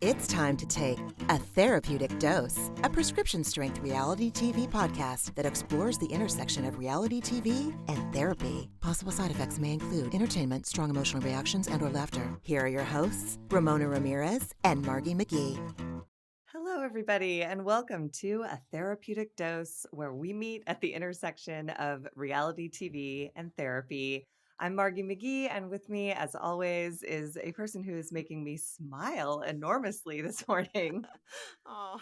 It's time to take A Therapeutic Dose, a prescription-strength reality TV podcast that explores the intersection of reality TV and therapy. Possible side effects may include entertainment, strong emotional reactions, and/or laughter. Here are your hosts, Ramona Ramirez and Margee McGee. Hello, everybody, and welcome to A Therapeutic Dose, where we meet at the intersection of reality TV and therapy. I'm Margee McGee, and with me, as always, is a person who is making me smile enormously this morning. Oh,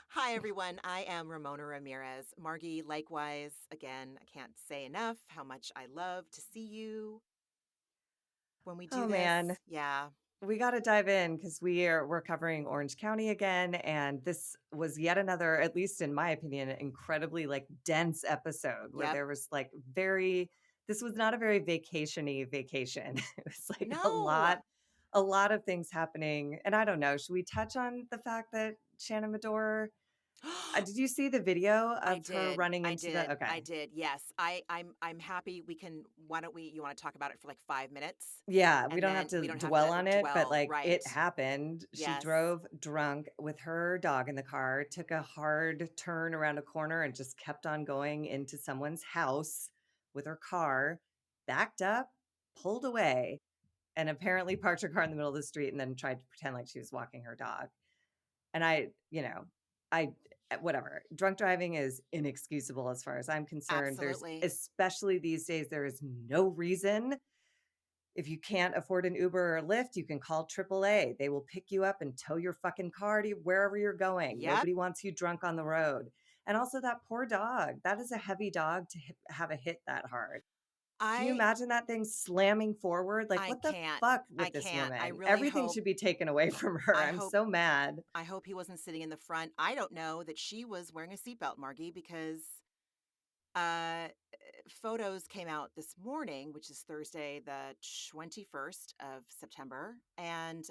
hi, everyone. I am Ramona Ramirez. Margee, likewise. Again, I can't say enough how much I love to see you when we do Oh, this. man. Yeah. We got to dive in because we're covering Orange County again, and this was yet another, at least in my opinion, incredibly dense episode where Yep. there was this was not a very vacation-y vacation. It was No. a lot of things happening, and I don't know. Should we touch on the fact that Shannon Medore? Did you see the video I of her did. running I into the? did. I Okay. did. Yes. I'm happy we can why don't we you want to talk about it for like 5 minutes Yeah, we and don't have then to we don't have dwell to on it, but dwell, it right? happened. She Yes. drove drunk with her dog in the car, took a hard turn around a corner and just kept on going into someone's house with her car, backed up, pulled away, and apparently parked her car in the middle of the street and then tried to pretend like she was walking her dog. And I whatever. Drunk driving is inexcusable as far as I'm concerned. There's Absolutely. especially these days there is no reason. If you can't afford an Uber or a Lyft, you can call AAA. They will pick you up and tow your fucking car to wherever you're going. Yep. Nobody wants you drunk on the road. And also that poor dog. That is a heavy dog to have a hit that hard. Can you I imagine that thing slamming forward? Like, I what the can't. fuck I with this can't. I woman? really Everything hope should be taken away from her. I I'm hope so mad. I hope he wasn't sitting in the front. I don't know that she was wearing a seatbelt, Margee, because uh photos came out this morning, which is Thursday, the 21st of September, and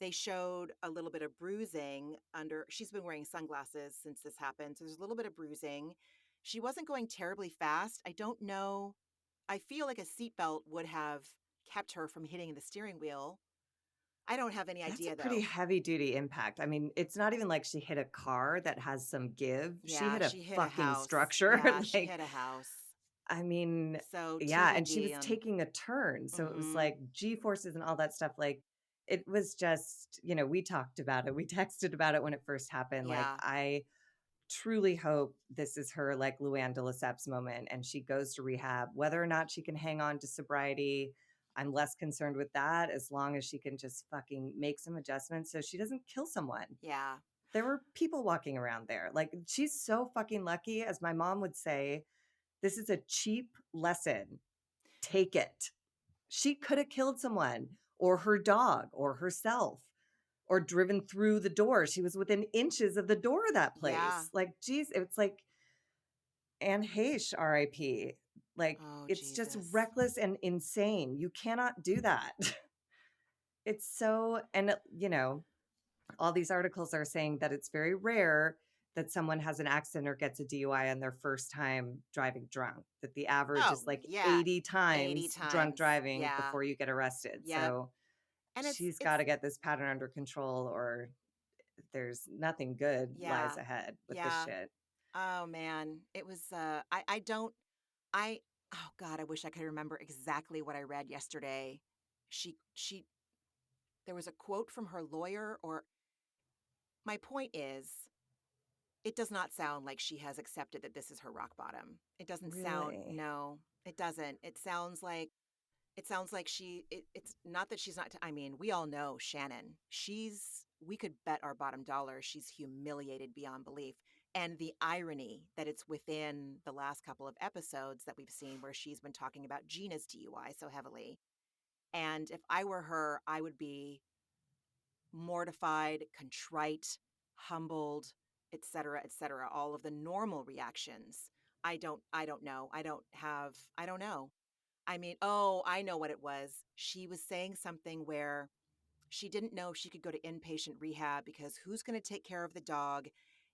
they showed a little bit of bruising under. She's been wearing sunglasses since this happened, so there's a little bit of bruising. She wasn't going terribly fast. I don't know. I feel like a seatbelt would have kept her from hitting the steering wheel. I don't have any That's a idea pretty though. heavy duty impact. I mean, it's not even like she hit a car that has some give. She Yeah, hit a she hit a fucking house. structure. Yeah, she hit a house. I mean, So yeah, and she TBD was on. taking a turn, so it was Mhm. like G-forces and all that stuff, it was just we talked about it, we texted about it when it first happened, Yeah. I truly hope this is her, Luann de Lesseps moment, and she goes to rehab. Whether or not she can hang on to sobriety, I'm less concerned with that, as long as she can just fucking make some adjustments so she doesn't kill someone. Yeah. There were people walking around there, she's so fucking lucky, as my mom would say, this is a cheap lesson. Take it. She could have killed someone or her dog or herself or driven through the door. She was within inches of the door of that Yeah. place. Geez, it's like Anne Heche, RIP. Oh, It's just Jesus. reckless and insane. You cannot do that. It's so, and all these articles are saying that it's very rare that someone has an accident or gets a DUI on their first time driving drunk, that the average is Oh, yeah. 80 80 times drunk times. driving Yeah. before you get arrested. Yep. So And she's got it's to get this pattern under control or there's nothing good lies yeah. ahead with this Yeah. shit. Oh man. It was I don't I oh God, I wish I could remember exactly what I read yesterday. She there was a quote from her lawyer, or my point is, it does not sound like she has accepted that this is her rock bottom. It doesn't sound, Really? no, it doesn't. It sounds like it's not that she's not, I mean, we all know Shannon. We could bet our bottom dollar she's humiliated beyond belief. And the irony that it's within the last couple of episodes that we've seen where she's been talking about Gina's DUI so heavily. And if I were her, I would be mortified, contrite, humbled, et cetera, all of the normal reactions. I don't know. I don't know. I mean, oh, I know what it was. She was saying something where she didn't know if she could go to inpatient rehab because who's going to take care of the dog,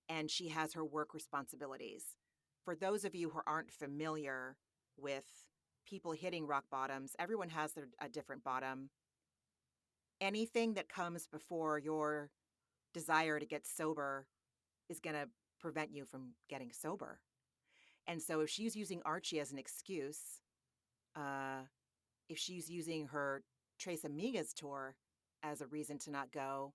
and she has her work responsibilities. For those of you who aren't familiar with people hitting rock bottoms, everyone has a different bottom. anything that comes before your desire to get sober is gonna prevent you from getting sober. And so if she's using Archie as an excuse, uh, if she's using her Tres Amigas tour as a reason to not go,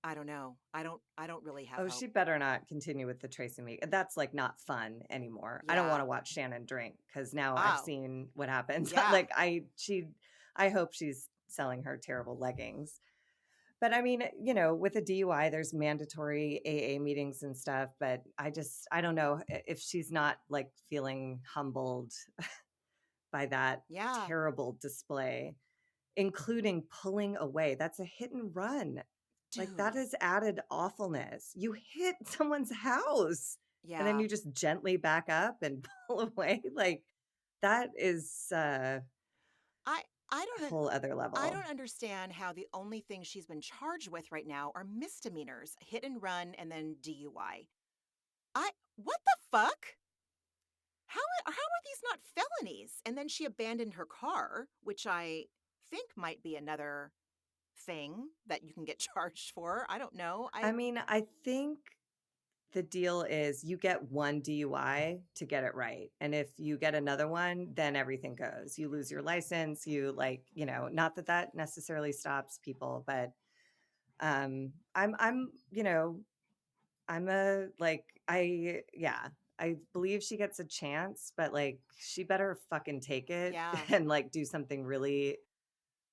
I don't know. I don't really have Oh, hope. she better not continue with the Tracy Me. That's like not fun anymore. I don't want Yeah. to watch Shannon drink because now I've Oh, seen what happens. yeah. I hope she's selling her terrible leggings. But I mean, with a DUI, there's mandatory AA meetings and stuff. But I don't know if she's not like feeling humbled by that Yeah. terrible display, including pulling away. That's a hit and run. Like, that Dude. is added awfulness. You hit someone's house and then Yeah. you just gently back up and pull away. Like, that is a I I don't un- whole other I level. don't understand how the only thing she's been charged with right now are misdemeanors, hit and run and then DUI. I what the fuck? How are these not felonies? And then she abandoned her car, which I think might be another thing that you can get charged for. I don't know. I mean, I think the deal is you get one DUI to get it right. And if you get another one, then everything goes. You lose your license, not that that necessarily stops people, but I'm, I'm a like I yeah, I believe she gets a chance, but like she better fucking take it Yeah. and like do something really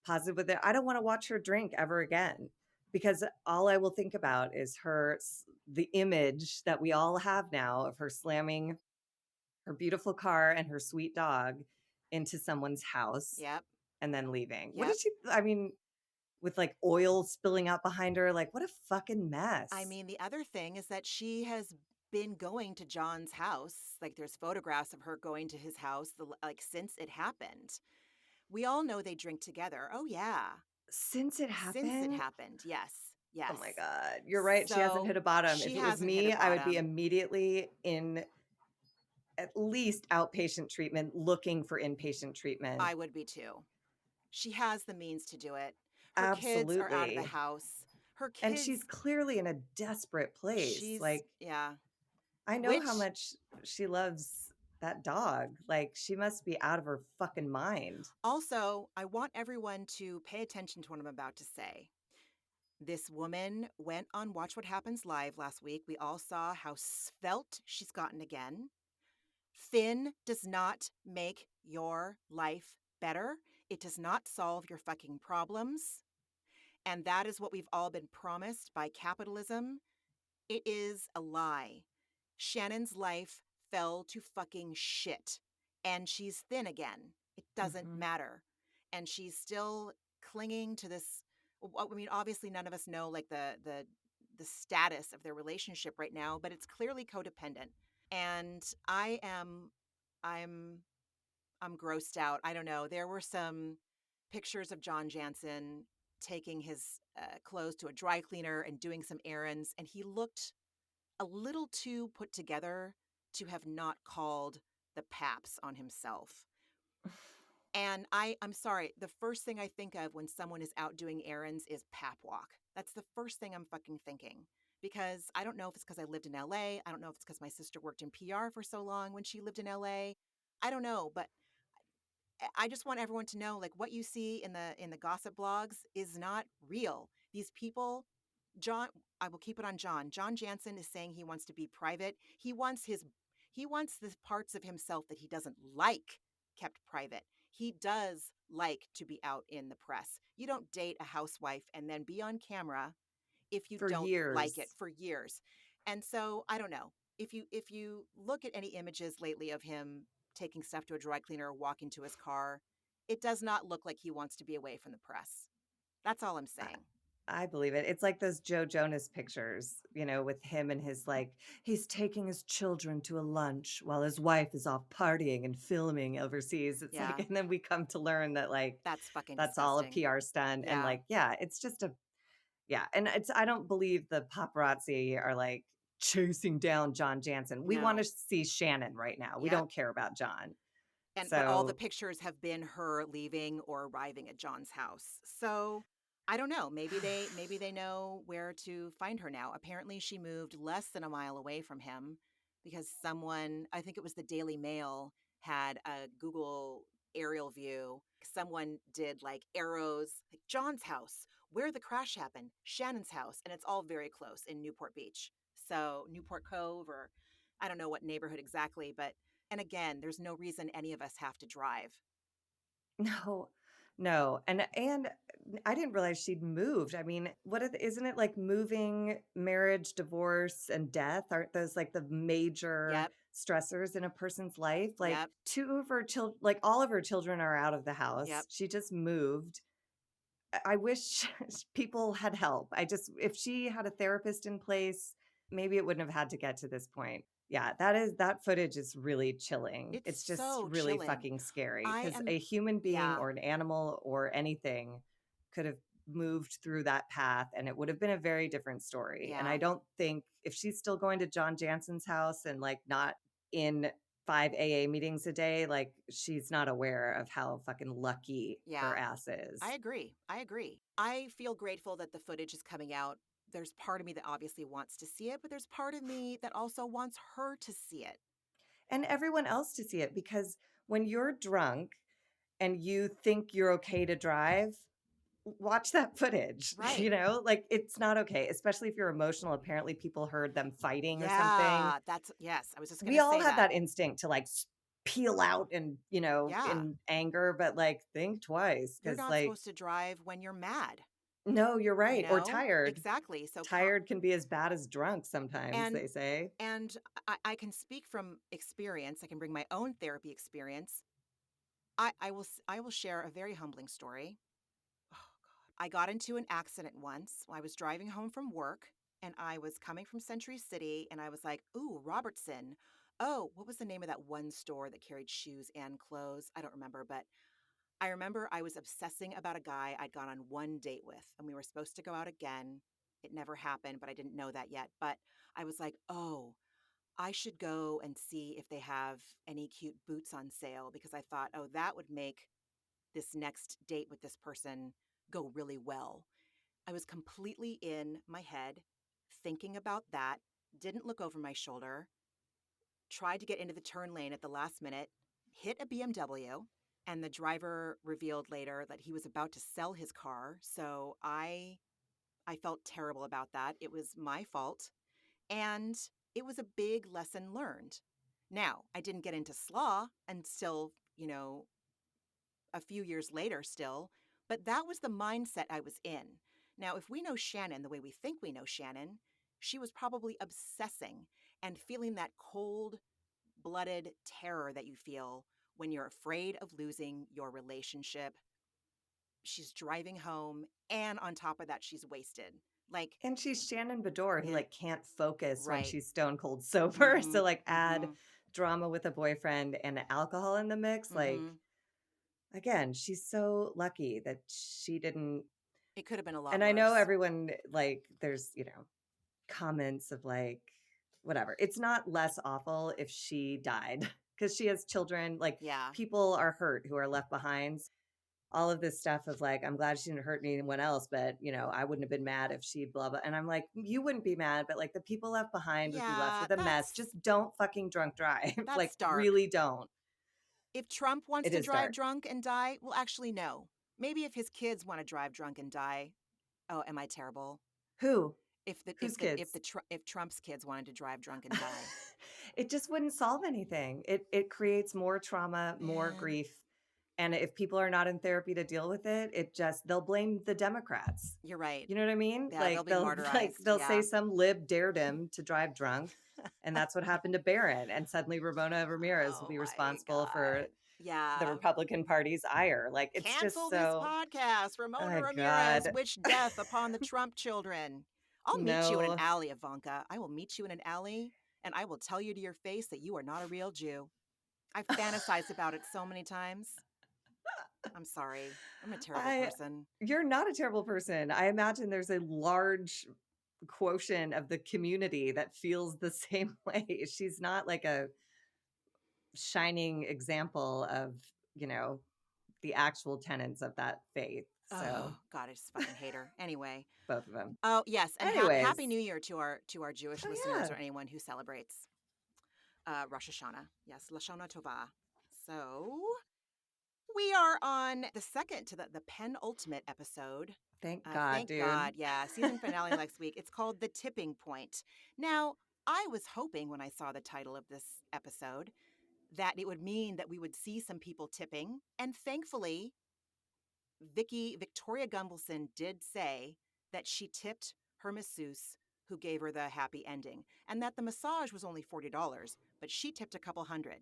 positive with it. I don't want to watch her drink ever again because all I will think about is the image that we all have now of her slamming her beautiful car and her sweet dog into someone's house Yep. and then leaving. What Yep. did she I mean with like oil spilling out behind her, like what a fucking I mess. mean, the other thing is that she has been going to John's house. Like there's photographs of her going to his house like since it happened. We all know they drink together. Oh yeah. Since it Since it happened, happened. Yes. oh my Yes. God. You're right. She hasn't hit So a bottom. If she it was hasn't hit a me, I would be bottom. immediately in at least outpatient treatment, looking for inpatient treatment. I would be too. She has the means to do it. Her kids are out of the Absolutely. house. Her And she's kids, clearly in a desperate place. she's, Like, yeah. I know how Which much she loves that dog. Like, she must be out of her fucking mind. also, I want everyone to pay attention to what I'm about to say. This woman went on Watch What Happens Live last week. We all saw how svelte she's gotten again. Thin does not make your life better. It does not solve your fucking problems. And that is what we've all been promised by capitalism. It is a lie. Shannon's life fell to fucking shit. And she's thin again. It doesn't Hmm. matter. And she's still clinging to this. I mean, obviously none of us know like the status of their relationship right now, but it's clearly codependent. And I'm I'm grossed out. I don't know. There were some pictures of John Jansen taking his clothes to a dry cleaner and doing some errands, and he looked a little too put together to have not called the paps on himself. And I'm sorry, the first thing I think of when someone is out doing errands is pap walk. That's the first thing I'm fucking thinking. Because I don't know if it's because I lived in LA. I don't know if it's because my sister worked in PR for so long when she lived in LA. I don't know, but I just want everyone to know like what you see in the gossip blogs is not real. These people, John, I will keep it on John. John Jansen is saying he wants to be private. He wants the parts of himself that he doesn't like kept private. He does like to be out in the press. You don't date a housewife and then be on camera if you For don't like it years. for years. And so I don't know. If you look at any images lately of him taking stuff to a dry cleaner or walking to his car, it does not look like he wants to be away from the press. That's all I'm I, saying. I believe it. It's like those Joe Jonas pictures, with him and his like, he's taking his children to a lunch while his wife is off partying and filming overseas. It's like, Yeah, and then we come to learn that like, that's fucking that's all a disgusting. PR stunt. And Yeah, like, yeah, it's just yeah. And I don't believe the paparazzi are like chasing down John Jansen. We want to no. see Shannon right now. We Yep. don't care about John. But all the So pictures have been her leaving or arriving at John's house. So I don't know. Maybe they know where to find her now. Apparently she moved less than a mile away from him because someone, I think it was the Daily Mail, had a Google aerial view. Someone did like arrows, like John's house, where the crash happened, Shannon's house, and it's all very close in Newport Beach. So Newport Cove, or I don't know what neighborhood exactly, but and again, there's no reason any of us have to drive. no, no, and I didn't realize she'd moved. I mean, isn't it like moving, marriage, divorce, and death? Aren't those like the major Yep, stressors in a person's life? Like yep, two of her children, like all of her children are out of the house. yep. She just moved. I wish people had help. If she had a therapist in place, maybe it wouldn't have had to get to this point. Yeah, that footage is really chilling. It's It's just so really chilling. fucking scary I because am a human being yeah, or an animal or anything could have moved through that path and it would have been a very different story. And I yeah, don't think if she's still going to John Jansen's house and like not in 5 AA meetings a day, like she's not aware of how fucking lucky her yeah. ass I is. agree. I agree. I feel grateful that the footage is coming out. There's part of me that obviously wants to see it, but there's part of me that also wants her to see it. And everyone else to see it because when you're drunk and you think you're okay to drive, watch that footage. Right. Like it's not okay, especially if you're emotional. Apparently, people heard them fighting or something. Yeah, that's yes, I was just going We to all say have that. that instinct to like peel out and, Yeah. in anger, but like think twice You're because, not like, supposed to drive when you're mad, no, you're you right. Or know? tired. Exactly. So Tired can be as bad as drunk sometimes, and they say. and I can speak from experience. I can bring my own therapy experience. I will share a very humbling story. Oh God. I got into an accident once. I was driving home from work and I was coming from Century City and I was like, "Ooh, Robertson. Oh, what was the name of that one store that carried shoes and clothes? I don't remember, but I remember I was obsessing about a guy I'd gone on one date with and we were supposed to go out again. It never happened, but I didn't know that yet. But I was like, "Oh, I should go and see if they have any cute boots on sale," because I thought, "Oh, that would make this next date with this person go really well." I was completely in my head thinking about that, didn't look over my shoulder, tried to get into the turn lane at the last minute, hit a BMW, and the driver revealed later that he was about to sell his car. So I felt terrible about that. It was my fault. And it was a big lesson learned. Now, I didn't get into slaw until, a few years later still, but that was the mindset I was in. Now, if we know Shannon the way we think we know Shannon, she was probably obsessing and feeling that cold blooded terror that you feel when you're afraid of losing your relationship. She's driving home, and on top of that, she's wasted. Like, And she's Shannon Bedore who, eh, like, can't focus when right. she's stone cold sober, Mm-hmm. so, like, add Mm-hmm. drama with a boyfriend and alcohol in the mix, like, Mm-hmm. again, she's so lucky that she didn't. It could have been a lot And I know worse. everyone, like, there's, comments of, like, whatever. It's not less awful if she died because she has children, like, Yeah. people are hurt who are left behind. All of this stuff of like, I'm glad she didn't hurt anyone else, but I wouldn't have been mad if she blah blah. And I'm like, you wouldn't be mad, but like the people left behind would be left Yeah, with a mess. Just don't fucking drunk drive. that's Like, dark. really don't. If Trump wants It to is drive dark. drunk and die, well, actually, no. Maybe if his kids want to drive drunk and die. Oh, am I terrible? Who? If the if Whose the if the kids? if Trump's kids wanted to drive drunk and die. It just wouldn't solve anything. It creates more trauma, more Man, grief. And if people are not in therapy to deal with it, they'll blame the Democrats. you're right. You know what I mean? Yeah, they'll Like be martyrized. they'll say Yeah. some lib dared him to drive drunk, and that's what happened to Barron. And suddenly Ramona Ramirez will Oh be my responsible for God. the Yeah. Republican Party's ire. Like it's just Cancel this so, podcast. Ramona oh Ramirez, God. wish death upon the Trump children. I'll meet you in an No. alley, Ivanka. I will meet you in an alley and I will tell you to your face that you are not a real Jew. I've fantasized about it so many times. I'm sorry. I'm a terrible I person. You're not a terrible person. I imagine there's a large quotient of the community that feels the same way. She's not like a shining example of, you know, the actual tenets of that faith. So Oh, God, I just fucking hate her. Anyway. both of them. Oh, yes, and Happy Anyways, New Year to our Jewish oh listeners or yeah, anyone who celebrates, Rosh Hashanah. Yes, Lashana Tova. So, we are on the second to the penultimate episode. thank God, Thank dude. God, yeah, season finale next week. It's called The Tipping Point. Now, I was hoping when I saw the title of this episode that it would mean that we would see some people tipping, and thankfully, Victoria Gumbelson did say that she tipped her masseuse who gave her the happy ending, and that the massage was only $40, but she tipped a couple hundred.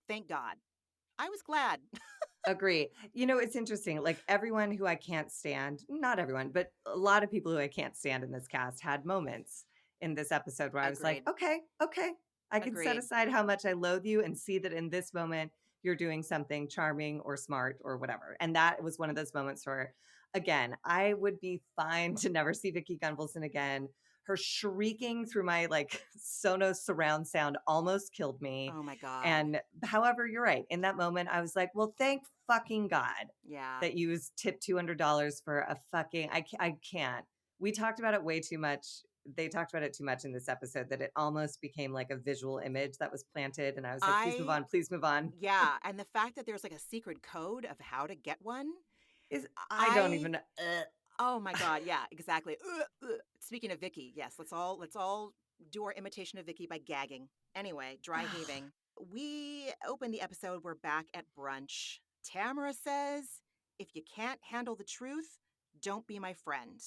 Thank God. I was glad. Agree. You know, it's interesting. Like everyone who I can't stand, not everyone, but a lot of people who I can't stand in this cast had moments in this episode where I was like, Agreed. okay, okay, I can set Agreed. aside how much I loathe you and see that in this moment you're doing something charming or smart or whatever. And that was one of those moments where, again, I would be fine to never see Vicky Gunvalson again. Her shrieking through my like Sonos surround sound almost killed me. Oh my God. And however, you're right. In that moment, I was like, well, thank fucking God Yeah. that you tipped $200 for a fucking, I can't. We talked about it way too much. They talked about it too much in this episode that it almost became like a visual image that was planted. And I was like, please move I, on, please move on. yeah. And the fact that there's like a secret code of how to get one, I don't I, even, oh my God. Yeah, exactly. Speaking of Vicky, yes, let's all do our imitation of Vicky by gagging. Anyway, dry heaving. We open the episode. We're back at brunch. Tamara says, if you can't handle the truth, don't be my friend.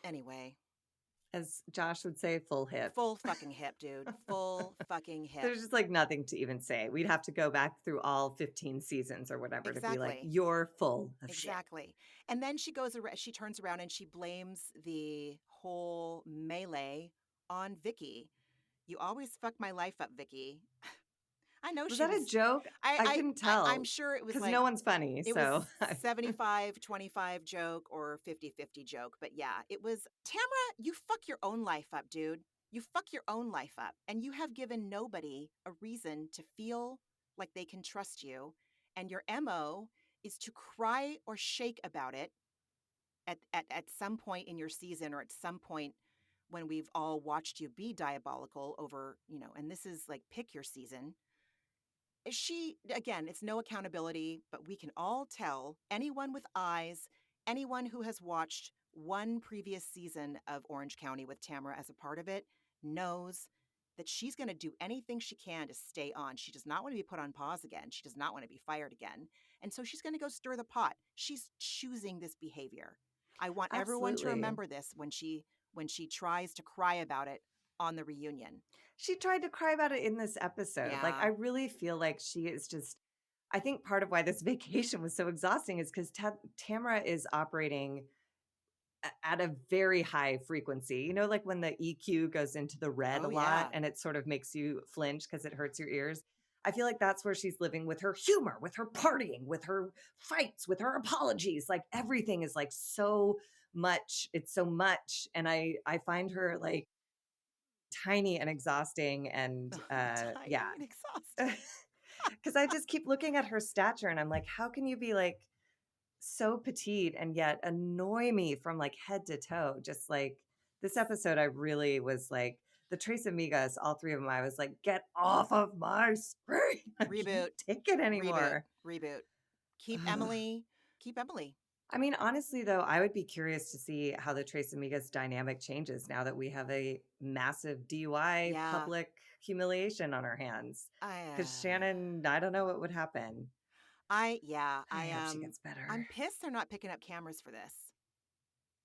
Anyway, as Josh would say, full hip. full fucking hip, dude. Full fucking hip. There's just like nothing to even say. We'd have to go back through all 15 seasons or whatever to be like, Exactly. you're full of shit. Exactly. And then she turns around and she blames the whole melee on Vicky. You always fuck my life up, Vicky. I know Was she that a was joke? I couldn't I'm tell sure it was because like no one's funny. it was So 75-25 joke or 50-50 joke. But yeah, it was Tamara, you fuck your own life up, dude. You fuck your own life up. And you have given nobody a reason to feel like they can trust you. And your MO is to cry or shake about it at some point in your season or at some point when we've all watched you be diabolical over, and this is like pick your season. She, again, it's no accountability, but we can all tell anyone with eyes, anyone who has watched one previous season of Orange County with Tamara as a part of it knows that she's going to do anything she can to stay on. She does not want to be put on pause again. She does not want to be fired again. And so she's going to go stir the pot. She's choosing this behavior. I want everyone to absolutely. remember this when she tries to cry about it on the reunion. She tried to cry about it in this episode. Like, Yeah. I really feel like she is just, I think part of why this vacation was so exhausting is because Tamara is operating at a very high frequency. You know, like when the EQ goes into the red a Oh lot yeah. and it sort of makes you flinch because it hurts your ears. I feel like that's where she's living with her humor, with her partying, with her fights, with her apologies. Like everything is like so much. It's so much. And I find her like tiny and exhausting and yeah. Tiny and exhausting. Because I just keep looking at her stature and I'm like, how can you be like so petite and yet annoy me from like head to toe? Just like this episode, I really was like, the Tres Amigas, all three of them, I was like, get off of my screen. I can't Reboot, take it reboot, anymore. reboot. Keep Ugh. Emily. Keep Emily. I mean, honestly, though, I would be curious to see how the Tres Amigas dynamic changes now that we have a massive DUI Yeah. public humiliation on our hands. I Because Shannon, I don't know what would happen. yeah, I hope she gets I'm better. pissed they're not picking up cameras for this.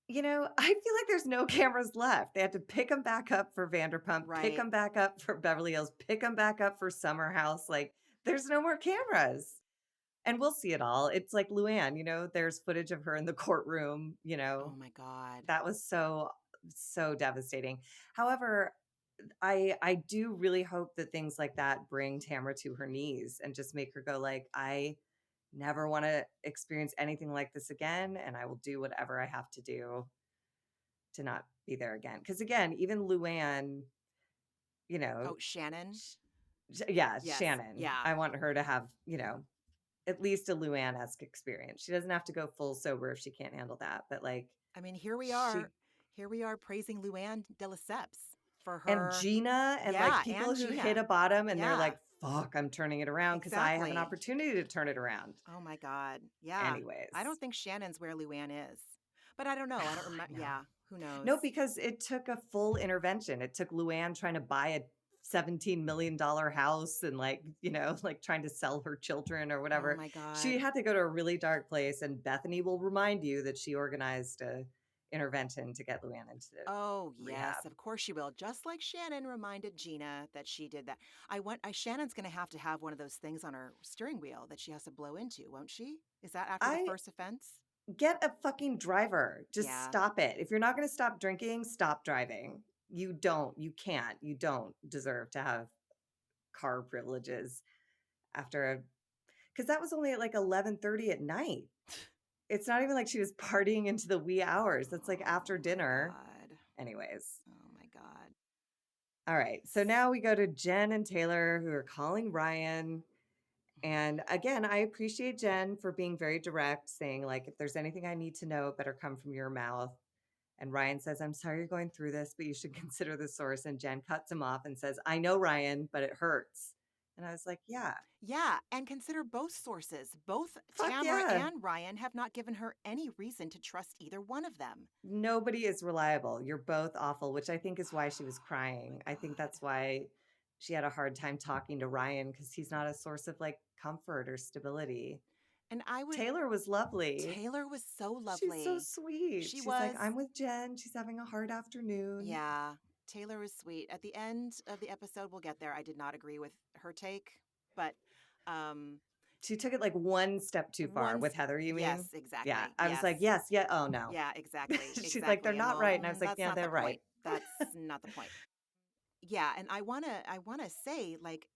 You know, I feel like there's no cameras left. They had to pick them back up for Vanderpump, pick Right. them back up for Beverly Hills, pick them back up for Summer House. Like, there's no more cameras. And we'll see it all. It's like Luann, you know, there's footage of her in the courtroom, you Oh know, my God. that was so devastating. However, I do really hope that things like that bring Tamara to her knees and just make her go like, I never want to experience anything like this again, and I will do whatever I have to do to not be there again. Because again, even Luann, you know, Oh, Shannon. Yeah, Yes. Shannon. Yeah. I want her to have, at least a Luann-esque experience. She doesn't have to go full sober if she can't handle that, but, like, I mean, here we are. she Here we are praising Luann de Lesseps for and her. Gina and, like, Yeah, people and who hit Gina. a bottom and they're Yeah, like, "Fuck, I'm turning it around because I have an exactly. opportunity to turn it around." Oh my God. Yeah. I Anyways. don't think Shannon's where Luann is. But I don't know. I don't I remember. know. Yeah, who knows? No, because it took a full intervention. It took Luann trying to buy a $17 million house and, like, like, trying to sell her children or Oh whatever. my She God. had to go to a really dark place, and Bethany will remind you that she organized a intervention to get Luann into Oh, rehab. yes, of course she will. Just like Shannon reminded Gina that she did that. Shannon's going to have one of those things on her steering wheel that she has to blow into, won't she? Is that after the I first offense? Get a fucking driver. Just Yeah. stop it. If you're not gonna stop drinking, stop driving. You can't, you don't deserve to have car privileges after a because that was only at, like, 11:30 at night. It's not even like she was partying into the wee hours. That's, like, after Oh my dinner. God. Anyways. Oh my God. All right, so now we go to Jen and Taylor who are calling Ryan, and again, I appreciate Jen for being very direct, saying, like, "If there's anything I need to know, it better come from your mouth." And Ryan says, "I'm sorry you're going through this, but you should consider the source." And Jen cuts him off and says, "I know, Ryan, but it hurts." And I was like, yeah, Yeah, and consider both sources. Both fuck Tamara yeah. and Ryan have not given her any reason to trust either one of them. Nobody is reliable. You're both awful, which I think is why she was Oh my crying. I think God. that's why she had a hard time talking to Ryan because he's not a source of like comfort or stability. And Taylor was lovely. Taylor was so She's so lovely. sweet. She She's like, was. "I'm with Jen. She's having a hard afternoon." Yeah, Taylor was sweet. At the end of the episode, we'll get there. I did not agree with her take, but um She took it like one step too far with once Heather, you mean? yes, Yeah. exactly. I was like, Yes. "Yes, yeah, oh no." Yeah, exactly. She's like, "They're Exactly. And not well, right." And I was like, that's "Yeah, not the they're right." point. That's not the point. Yeah, and I want to say like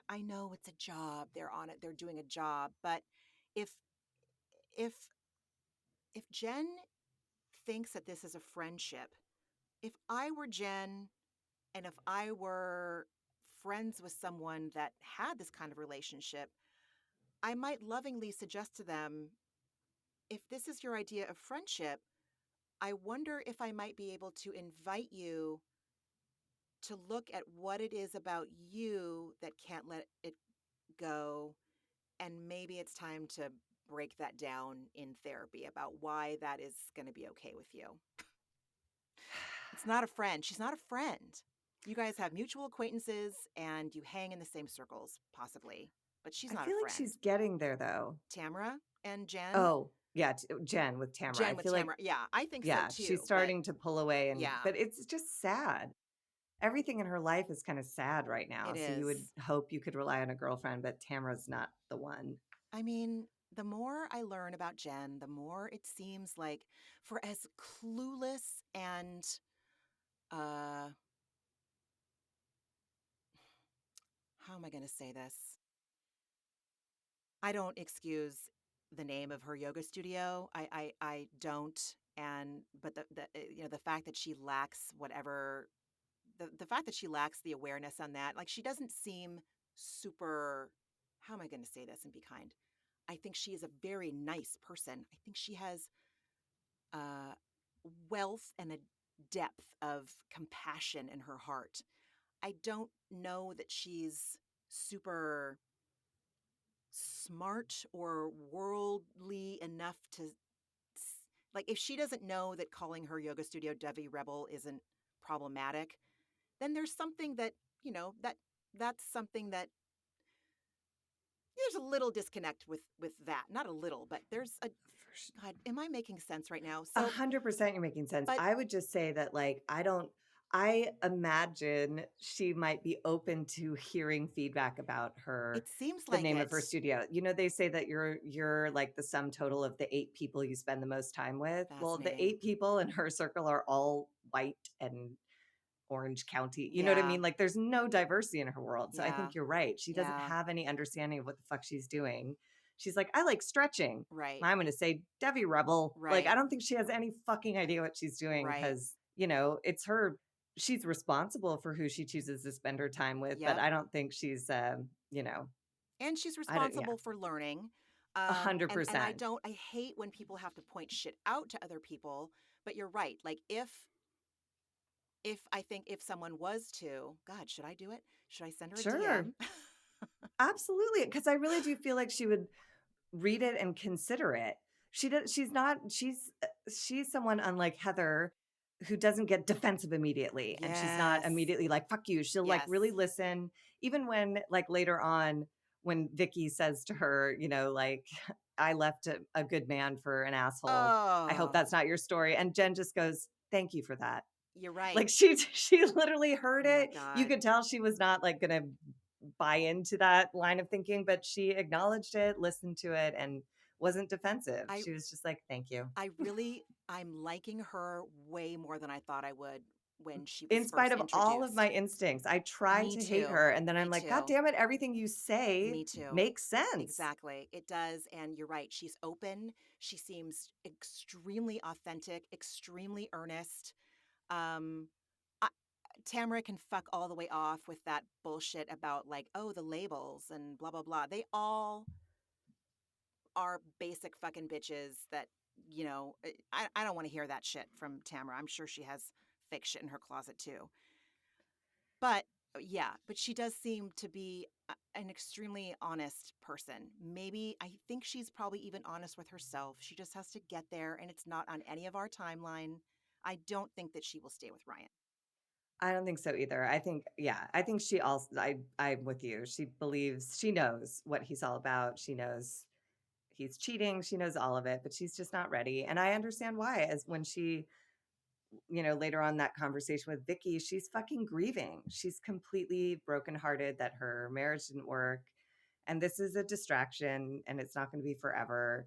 I know it's a job. They're on it. They're doing a job, but if if if Jen thinks that this is a friendship, if I were Jen and if I were friends with someone that had this kind of relationship, I might lovingly suggest to them, if this is your idea of friendship, I wonder if I might be able to invite you to look at what it is about you that can't let it go. And maybe it's time to break that down in therapy about why that is going to be okay with you. It's not a friend. She's not a friend. You guys have mutual acquaintances and you hang in the same circles, possibly, but she's I not a feel like friend. she's getting there though. Tamara and Jen? Oh, yeah, Jen with Tamara. I Jen with feel like, Tamara. Yeah, I think so yeah, she's too, but starting to pull away yeah, but it's just sad. Everything in her life is kind of sad right now. it So you would is. hope you could rely on a girlfriend, but Tamara's not the one. I mean, the more I learn about Jen, the more it seems like for as clueless and uh how am I going to say this? I don't excuse the name of her yoga studio. I don't. And but the fact that she lacks whatever the fact that she lacks the awareness on that, like she doesn't seem super. How am I going to say this and be kind? I think she is a very nice person. I think she has uh, wealth and a depth of compassion in her heart. I don't know that she's super smart or worldly enough to like if she doesn't know that calling her yoga studio Devi Rebel isn't problematic, then there's something that, that's something that there's a little disconnect with that. Not a little, but there's a God, am I making sense right now? So, 100% you're making sense. but I would just say that, like, I imagine she might be open to hearing feedback about it seems the like name of her it. studio. They say that you're like the sum total of the 8 people you spend the most time with. Well, the Fascinating. 8 people in her circle are all white and Orange County. You know what I Yeah. mean? Like, there's no diversity in her world. So I Yeah. think you're right. She doesn't Yeah. have any understanding of what the fuck she's doing. She's like, "I like stretching." Right. I'm going to say Devi Rebel. Like, I Right. don't think she has any fucking idea what she's doing Right. because, it's her she's responsible for who she chooses to spend her time with, but Yep. I don't think she's, you know, And she's I don't, yeah, responsible for learning. And I 100%. don't I hate when people have to point shit out to other people, but you're right. Like if I think if someone was to, God, should I do it? Should I send her a Sure. DM? Absolutely. Because I really do feel like she would read it and consider it. She's not she's someone unlike Heather who doesn't get defensive immediately, and she's not Yes. immediately like fuck you. She'll like Yes. really listen even when like later on when Vicky says to her, you know, like I left a good man for an asshole. I hope Oh, that's not your story. And Jen just goes, "Thank you for that." you're right. Like she literally heard Oh my it. You God. could tell she was not like going to buy into that line of thinking, but she acknowledged it, listened to it, and wasn't defensive. I She was just like, "Thank you." I'm liking her way more than I thought I would when she was In spite first of all of my introduced. instincts, I tried Me to hate too. her, and then I'm Me like, "God too. damn it, everything you say Me too. makes sense." Exactly. It does. And you're right. She's open. She seems extremely authentic, extremely earnest. Um, I, Tamara can fuck all the way off with that bullshit about like, oh, the labels and blah, blah, blah. They all are basic fucking bitches that, I don't want to hear that shit from Tamara. I'm sure she has fake shit in her closet too. But yeah, but she does seem to be an extremely honest person. Maybe I think she's probably even honest with herself. She just has to get there, and it's not on any of our timeline. I don't think that she will stay with Ryan. I don't think so either. I think, yeah, I think she also, I'm with you. She believes, she knows what he's all about. She knows he's cheating. She knows all of it, but she's just not ready. And I understand why. As when she, you know, later on that conversation with Vicky, she's fucking grieving. She's completely brokenhearted that her marriage didn't work. And this is a distraction and it's not going to be forever.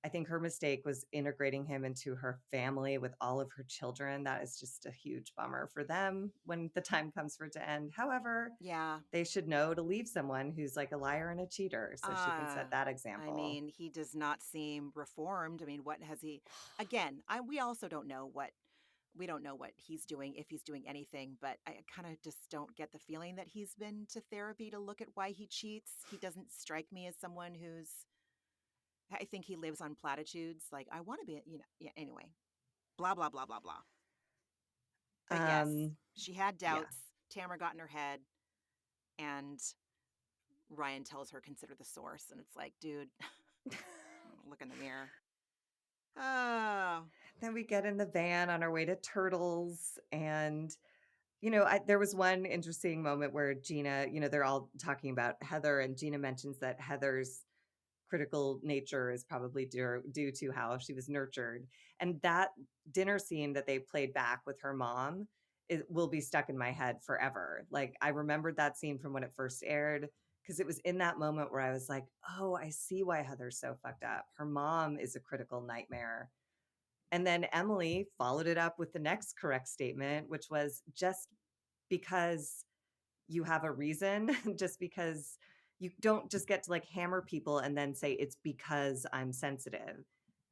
I think her mistake was integrating him into her family with all of her children. That is just a huge bummer for them when the time comes for it to end. However, Yeah. they should know to leave someone who's like a liar and a cheater so she can Uh, set that I example. mean, he does not seem reformed. I mean, what has he? Again, we also don't know what we don't know what he's doing, if he's doing anything, but I kind of just don't get the feeling that he's been to therapy to look at why he cheats. He doesn't strike me as someone who's, I think he lives on platitudes. Like, I want to be, yeah, anyway, blah, blah, blah, blah, blah. But yes, Um, she had yeah. doubts. Tamara got in her head, and Ryan tells her, consider the source. And it's like, dude, look in the mirror. Oh, Then we get in the van on our way to Turtles. And, you know, there was one interesting moment where Gina, you know, they're all talking about Heather, and Gina mentions that Heather's critical nature is probably due to how she was nurtured. And that dinner scene that they played back with her mom, it will be stuck in my head forever. Like I remembered that scene from when it first aired because it was in that moment where I was like, oh, I see why Heather's so fucked up. Her mom is a critical nightmare. And then Emily followed it up with the next correct statement, which was just because you have a reason, just because you don't just get to like hammer people and then say it's because I'm sensitive.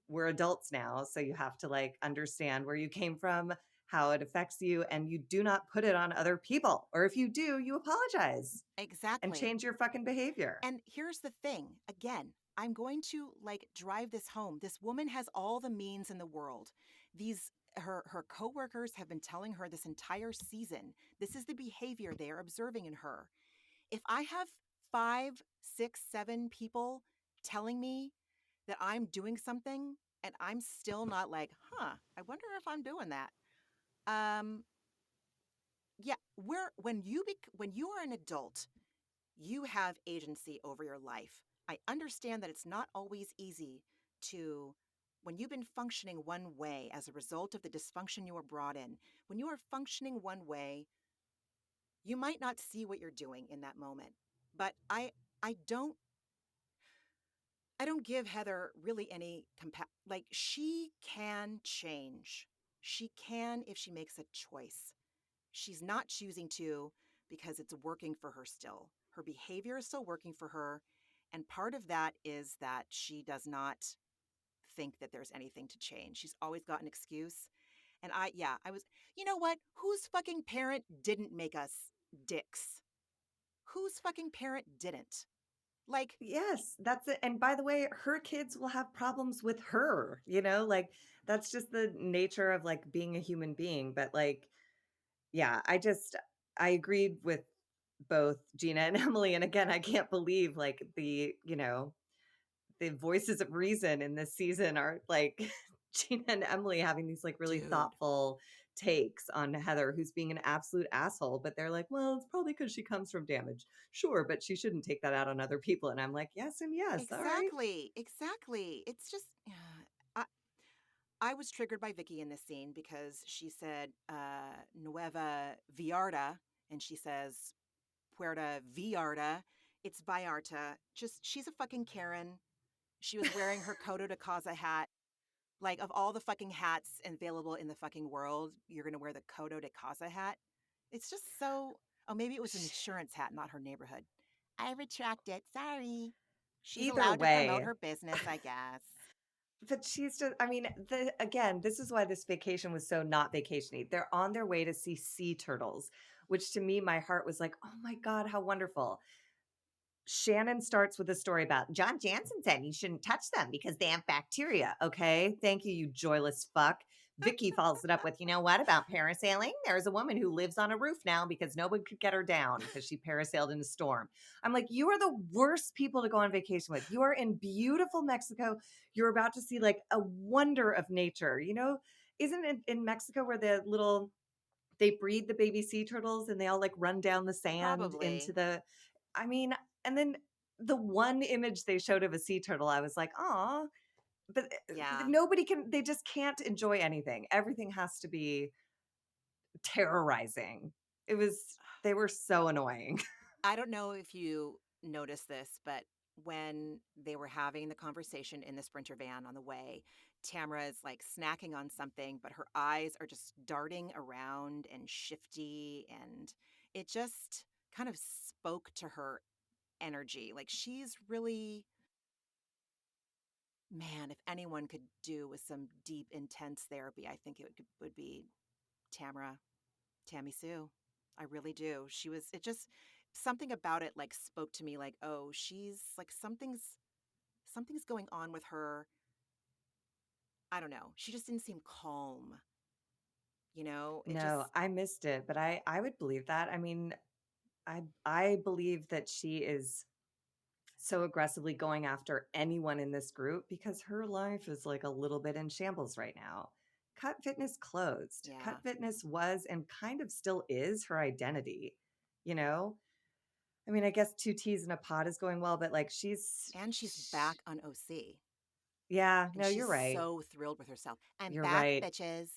We're adults now, so you have to like understand where you came from, how it affects you, and you do not put it on other people. Or if you do, you apologize and exactly. change your fucking behavior. And here's the thing again, I'm going to like drive this home. This woman has all the means in the world. These her coworkers have been telling her this entire season. This is the behavior they are observing in her. If I have 5, 6, 7 people telling me that I'm doing something and I'm still not like, huh, I wonder if I'm doing that. Um, yeah, when you are an adult, you have agency over your life. I understand that it's not always easy to, when you've been functioning one way as a result of the dysfunction you were brought in, when you are functioning one way, you might not see what you're doing in that moment. But I don't I don't give Heather really any like she can change. She can if she makes a choice. She's not choosing to because it's working for her still. Her behavior is still working for her. And part of that is that she does not think that there's anything to change. She's always got an excuse. And I was, you know what? Whose fucking parent didn't make us dicks? Whose fucking parent didn't? Like, Yes, that's it. And by the way, her kids will have problems with her, like that's just the nature of like being a human being. But like, yeah, I agreed with both Gina and Emily. And again, I can't believe like the voices of reason in this season are like Gina and Emily having these like really dude, thoughtful takes on Heather, who's being an absolute asshole. But they're like, well, it's probably because she comes from damage. Sure, but she shouldn't take that out on other people. And I'm like, yes, and yes. All right. exactly, exactly. It's just, I, I was triggered by Vicky in this scene because she said Nueva Villarta, and she says Puerta Villarta. It's Vallarta. Just, she's a fucking Karen. She was wearing her Coto de Casa hat. Like, of all the fucking hats available in the fucking world, you're gonna wear the Coto de Casa hat? It's just so. Oh, maybe it was an Sh- insurance hat, not her neighborhood. I retract it, sorry. She's Either allowed to promote way, her business, I guess. but she's just, I mean, again, this is why this vacation was so not vacationy. They're on their way to see sea turtles, which to me, my heart was like, oh my God, how wonderful. Shannon starts with a story about John Jansen said you shouldn't touch them because they have bacteria. Okay. Thank you, you joyless fuck. Vicky follows it up with, you know what about parasailing? There's a woman who lives on a roof now because no one could get her down because she parasailed in a storm. I'm like, you are the worst people to go on vacation with. You are in beautiful Mexico. You're about to see like a wonder of nature. Isn't it in Mexico where they breed the baby sea turtles and they all like run down the sand into Probably. the I mean, and then the one image they showed of a sea turtle, I was like, "Aw," but Yeah. they just can't enjoy anything. Everything has to be terrorizing. They were so annoying. I don't know if you noticed this, but when they were having the conversation in the Sprinter van on the way, Tamara is like snacking on something, but her eyes are just darting around and shifty. And it just kind of spoke to her energy. Like, she's really, man, if anyone could do with some deep, intense therapy, I think would be Tamara. Tammy Sue. I really do. It just, something about it like spoke to me like, oh, she's like, something's going on with her. I don't know. She just didn't seem calm, It No, just, I missed it, but I would believe that. I mean, I believe that she is so aggressively going after anyone in this group because her life is like a little bit in shambles right now. Cut Fitness closed. Cut yeah. Fitness was and kind of still is her identity, you know? I mean, I guess two teas in a pod is going well, but like And she's back on OC, yeah, and no, she's you're right. so thrilled with herself. I'm You're back, right. bitches.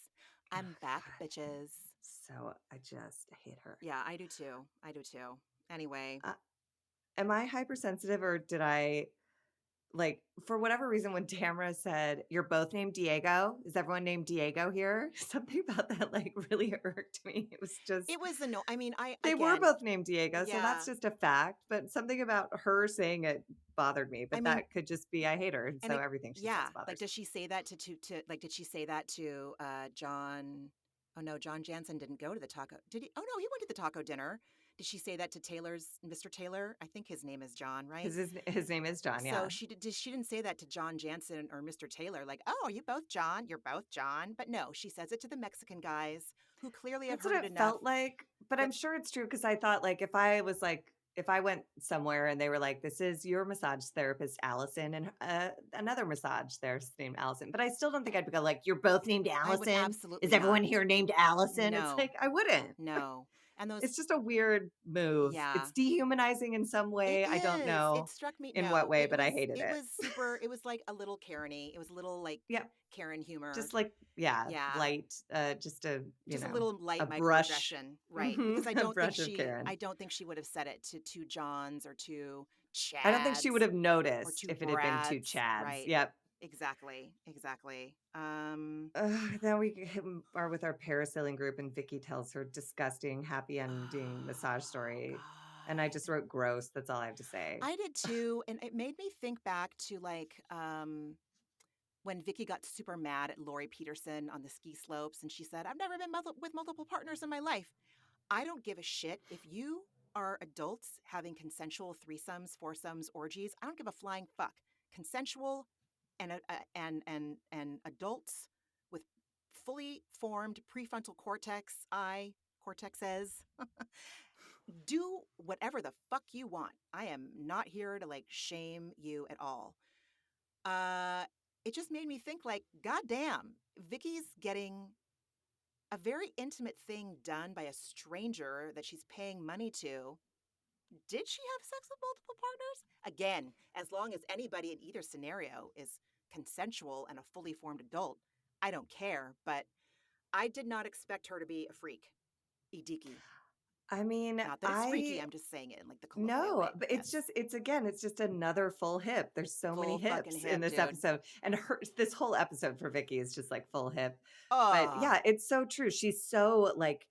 Oh, I'm back, God. bitches. So I hate her. Yeah, I do too. I do too. Anyway, Uh, am I hypersensitive or did I like, for whatever reason, when Tamara said, "You're both named Diego. Is everyone named Diego here?" Something about that, like, really irked me. It was just it was I mean, they were again, both named Diego, so that's yeah. just a fact, but something about her saying it bothered me, I but mean, that could just be I hate her, and and so it everything she says yeah, like, bothers does me. she say that like, did she say that to, John oh, no, John Jansen didn't go to the taco did he? Oh, no, he went to the taco dinner. Did she say that to Taylor's Mr. Taylor? I think his name is John, right? His name is John, So yeah. she didn't say that to John Jansen or Mr. Taylor, like, "Oh, are you both John? You're both John." But no, she says it to the Mexican guys who clearly have That's what heard it it enough felt like, but I'm that sure it's true because I thought, like, if I went somewhere and they were like, "This is your massage therapist, Allison, and, another massage therapist named Allison," but I still don't think I'd go like, "You're both named I would Allison? Is absolutely everyone not. here named Allison?" It's No, like, I wouldn't. no. And those It's just a weird move. It's yeah. dehumanizing in some It way. I don't is. It know struck me in what no, way, but I hated it it. was super it was like a little Karen-y. It was a little, like, Yep. Karen humor. Just like, yeah, Yeah. light, just Just a little a light brush. microaggression, right, because Mhm, a brush of I Karen. don't think she would have said it to 2 Johns or 2 I don't think she would Chads have or noticed 2 if it had been 2 Brads, Chads. right. Yep. Exactly, exactly. Then are with our parasailing group, and Vicky tells her disgusting happy ending massage Oh, story. And I just God. wrote gross. That's all I have to say. I did too, and it made me think back to, like, when Vicky got super mad at Lori Peterson on the ski slopes and she said, I've never been with multiple partners in my life. I don't give a shit if you are adults having consensual threesomes, foursomes, orgies. I don't give a flying fuck. Consensual and adults with fully formed prefrontal cortexes do whatever the fuck you want. I am not here to like shame you at all. Uh it just made me think like, goddamn, Vicky's getting a very intimate thing done by a stranger that she's paying money to. Did she have sex with multiple partners? Again, as long as anybody in either scenario is consensual and a fully formed adult, I don't care. But I did not expect her to be a freak. Idiki. I mean, Not that it's freaky, I'm just saying it in like the colloquial no, way, but but it's yes. just it's again, it's just another full hip. There's so many Full fucking hips in hip, this dude. episode, and this whole episode for Vicky is just like full hip. But Oh, yeah, it's so true. She's so like,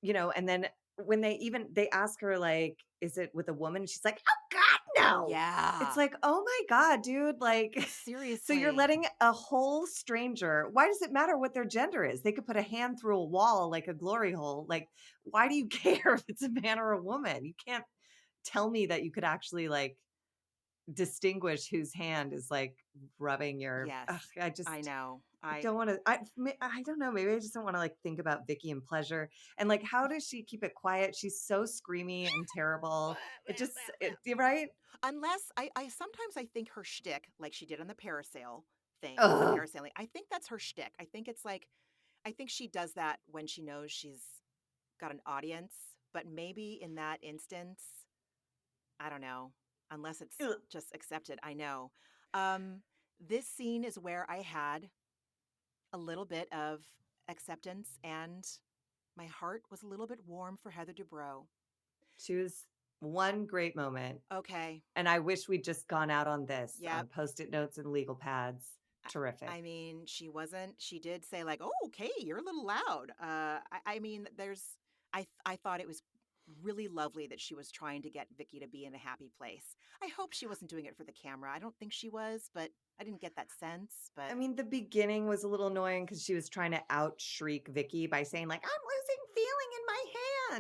and then when they ask her like, "Is it with a woman?" She's like, "Oh God, no!" It's yeah. like, "Oh my God, dude!" Like, so you're Seriously. letting a whole stranger. Why does it matter what their gender is? They could put a hand through a wall like a glory hole. Like, why do you care if it's a man or a woman? You can't tell me that you could actually like distinguish whose hand is like rubbing your Yes. I know. I don't want to I don't know, maybe I just don't want to like think about Vicky and pleasure and like how does she keep it quiet? She's so screamy and terrible. You're right. Unless I sometimes I think her shtick, like she did on the parasail thing, the Ugh. parasailing, I think that's her shtick. I think it's like, I think she does that when she knows she's got an audience, but maybe in that instance, I don't know, unless it's Ugh. just accepted. I know. Um, this scene is where I had a little bit of acceptance and my heart was a little bit warm for Heather Dubrow. She was one great moment Okay. and I wish we'd just gone out on this Yep. on post-it notes and legal pads. I Terrific. I mean, she did say like, "Oh, okay, you're a little loud." I mean, I thought it was really lovely that she was trying to get Vicky to be in a happy place. I hope she wasn't doing it for the camera. I don't think she was, but I didn't get that sense. I But mean, the beginning was a little annoying because she was trying to out shriek Vicky by saying, like, I'm losing feeling in my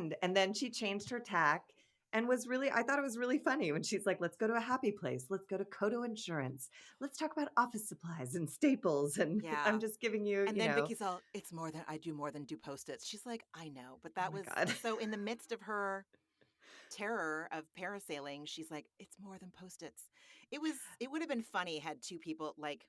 hand. And then she changed her tack and I thought it was really funny when she's like, let's go to a happy place. Let's go to Kodo Insurance. Let's talk about office supplies and staples. And I'm yeah. just giving you, And then Vicky's all, "It's more than I do more than do post-its." She's like, "I know," but oh that my was God. so in the midst of her terror of parasailing, she's like, "It's more than post-its." It would have been funny had two people like,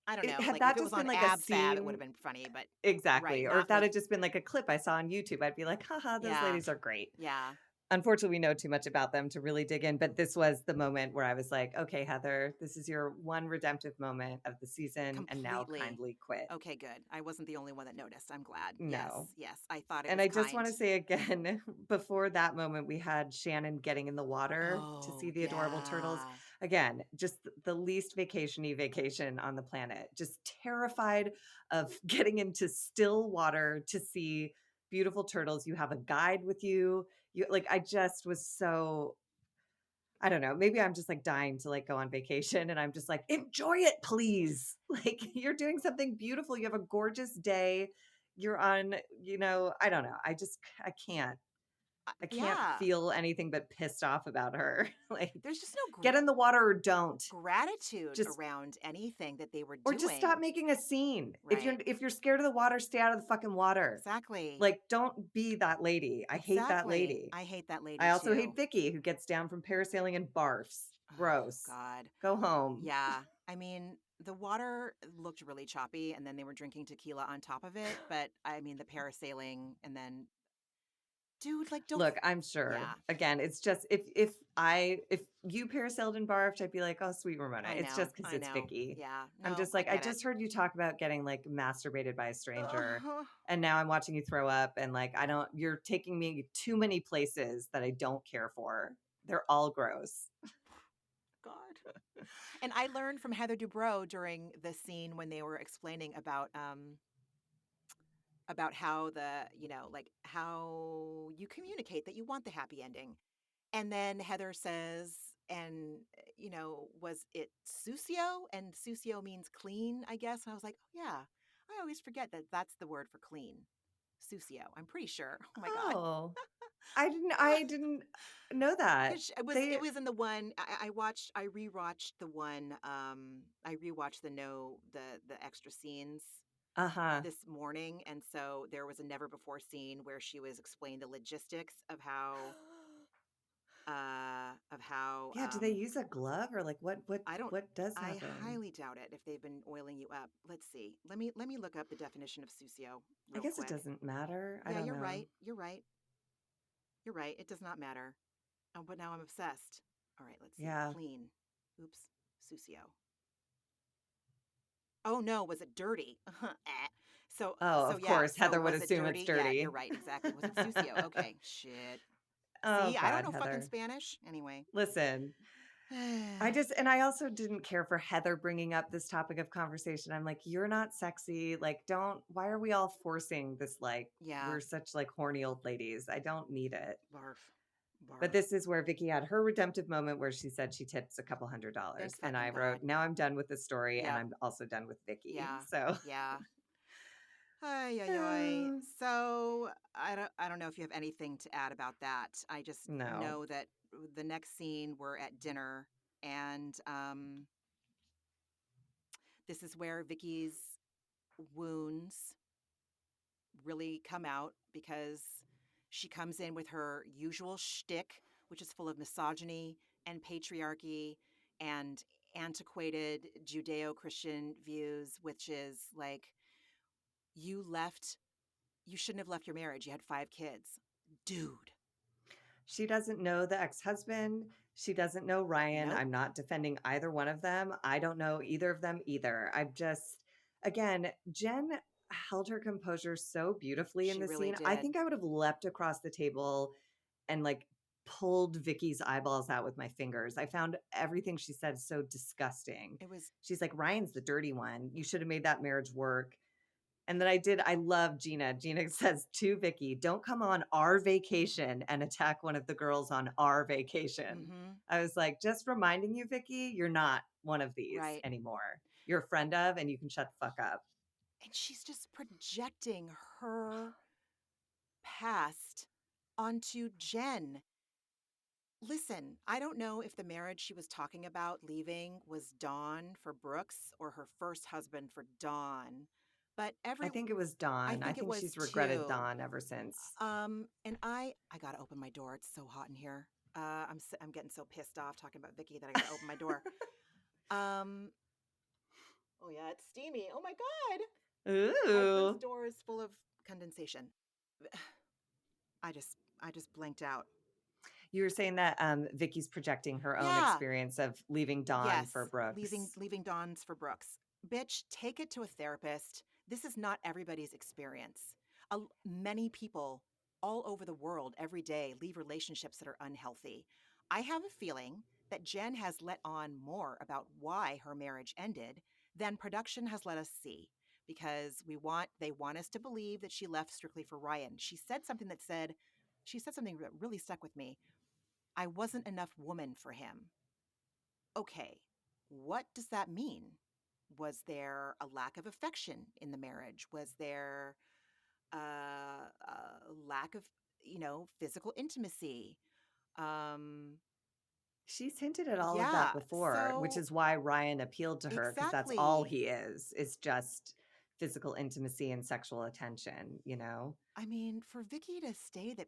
I don't know, Had like if that it was just on been like a Ab Fab, it would have scene, been funny, but right, exactly. Or if not that with had just been like a clip I saw on YouTube, I'd be like, haha, those yeah, ladies are great. yeah, Unfortunately, we know too much about them to really dig in, but this was the moment where I was like, "Okay, Heather, this is your one redemptive moment of the season, and now completely. kindly quit." Okay, good. I wasn't the only one that noticed. I'm glad. No. Yes, yes. I thought it And was I just kind. wanna say again, before that moment, we had Shannon getting in the water to see Oh, the adorable turtles. yeah. Again, just the least vacation-y vacation on the planet. Just terrified of getting into still water to see beautiful turtles. You have a guide with you. I just was so I don't know. Maybe I'm just like dying to like go on vacation and I'm just like, enjoy it, please. Like you're doing something beautiful. You have a gorgeous day. You're on, I don't know. I can't. I can't Yeah. feel anything but pissed off about her. Like There's just no get in the water or don't. gratitude Just around anything that they were or just stop doing. making a scene. Right. If you're scared of the water, stay out of the fucking water. Exactly. Like don't be that lady. I hate that Exactly. lady. I hate that I lady also hate too. Vicky who gets down from parasailing and barfs. Oh, Gross. God. Go home. Yeah. I mean, the water looked really choppy and then they were drinking tequila on top of it. But I mean, the parasailing and then, dude, like, don't. Look, I'm sure. Yeah, Again, it's just if you parasailed and barfed, I'd be like, "Oh, sweet Ramona." I It's know. just because I it's know. Vicky. Yeah. I'm No, just I like, I get it. just heard you talk about getting like masturbated by a stranger, Uh, and now I'm watching you throw up, and like I don't. You're taking me too many places that I don't care for. They're all gross. God. And I learned from Heather Dubrow during the scene when they were explaining about how like how you communicate that you want the happy ending. And then Heather says, was it Sucio? And Sucio means clean, I guess. And I was like, oh, yeah, I always forget that that's the word for clean. Sucio. I'm pretty sure. Oh my God. Oh, I didn't know that. Because it was in the one I rewatched the one I rewatched the extra scenes Uh-huh. this morning, and so there was a never before scene where she was explaining the logistics Yeah, do they of how use a glove or like what I don't what does I happen? highly doubt it if they've been oiling you up. Let's see. Let me look up the definition of Sucio I real guess it quick. doesn't matter. I Yeah, don't you're know. right. You're right. You're right. It does not matter. Oh, but now I'm obsessed. All right, let's see. Yeah. Clean. Oops. Sucio. Oh no, was it dirty? Eh. So Oh, so of yeah, course. so Heather would was it assume it's dirty? Yeah, you're dirty. right, exactly. Was it sucio? Okay, shit. Oh See, I don't God, know fucking Heather. Spanish. Anyway. Listen, and I also didn't care for Heather bringing up this topic of conversation. I'm like, you're not sexy. Like, why are we all forcing this? Like, Yeah, we're such like horny old ladies. I don't need it. barf. But Barf. this is where Vicky had her redemptive moment where she said she tips a couple Thank $100. And I fucking God. wrote, now I'm done with the story and Yep. I'm also done with Vicky. Yeah. So, Yeah. Ay, ay, ay. uh, So I don't know if you have anything to add about that. I just no. know that the next scene we're at dinner and this is where Vicky's wounds really come out because she comes in with her usual shtick, which is full of misogyny and patriarchy and antiquated Judeo Christian views, which is like, you left, you shouldn't have left your marriage. You had 5 kids. Dude, She doesn't know the ex-husband. She doesn't know Ryan. nope, I'm not defending either one of them. I don't know either of them either. I'm just, again, Jen held her composure so beautifully in she the really scene. I did. think I would have leapt across the table and like pulled Vicky's eyeballs out with my fingers. I found everything she said so disgusting. It was, She's like, Ryan's the dirty one. You should have made that marriage work. And then I love Gina. Gina says to Vicky, don't come on our vacation and attack one of the girls on our vacation. mm-hmm, I was like, just reminding you, Vicky, you're not one of these right. anymore. You're a friend of, and you can shut the fuck up. And she's just projecting her past onto Jen. Listen, I don't know if the marriage she was talking about leaving was Dawn for Brooks or her first husband for Dawn, but I think it was I Dawn. I think it think was she's regretted too. Dawn ever since. And I gotta open my door. It's so hot in here. I'm getting so pissed off talking about Vicky that I gotta open my door. Um, oh yeah, it's steamy. Oh my God, my first Ooh. door is full of condensation. I just blanked out. You were saying that Vicky's projecting her own Yeah, experience of leaving Dawn for yes, leaving Brooks. leaving Dawn's for Brooks. Bitch, take it to a therapist. This is not everybody's experience. Many people all over the world every day leave relationships that are unhealthy. I have a feeling that Jen has let on more about why her marriage ended than production has let us see because they want us to believe that she left strictly for Ryan. She said something that really stuck with me. I wasn't enough woman for him. Okay, what does that mean? Was there a lack of affection in the marriage? Was there a lack of, physical intimacy? Um, She's hinted at all of that yeah. before, which So is why Ryan appealed to her because that's all exactly. he is just physical intimacy and sexual attention, you know? I mean, for Vicky to stay that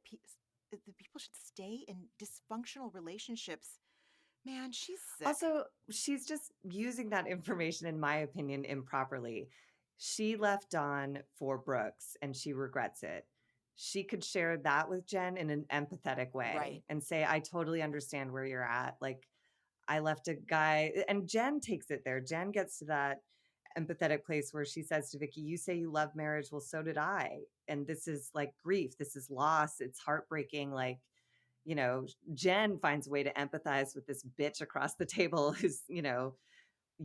the people should stay in dysfunctional relationships, man, she's sick. Also, she's just using that information, in my opinion, improperly. She left Dawn for Brooks and she regrets it. She could share that with Jen in an empathetic Right. way and say, I totally understand where you're at. Like, I left a guy, and Jen takes it there. Jen gets to that empathetic place where she says to Vicky, you say you love marriage. Well, so did I. And this is like grief. This is loss. It's heartbreaking. Like, Jen finds a way to empathize with this bitch across the table who's,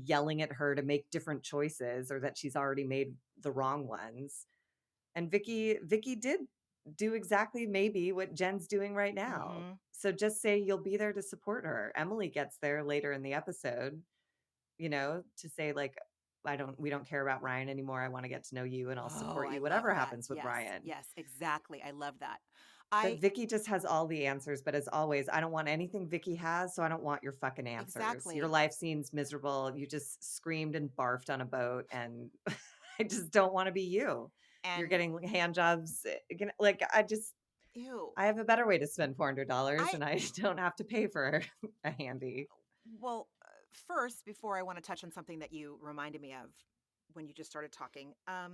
yelling at her to make different choices or that she's already made the wrong ones. And Vicky did. do exactly maybe what Jen's doing right now. Mhm. So just say you'll be there to support her. Emily gets there later in the episode, to say like, we don't care about Ryan anymore. I want to get to know you and I'll Oh, support I you, love whatever that. happens with Yes, Ryan. yes, exactly. I love that. But I Vicky just has all the answers. But as always, I don't want anything Vicky has, so I don't want your fucking answers. Your exactly. life seems miserable. You just screamed and barfed on a boat, and I just don't want to be you. You're And getting hand jobs. Like ew. I have a better way to spend $400, I and I don't have to pay for a handy. well, first, before I want to touch on something that you reminded me of when you just started talking, I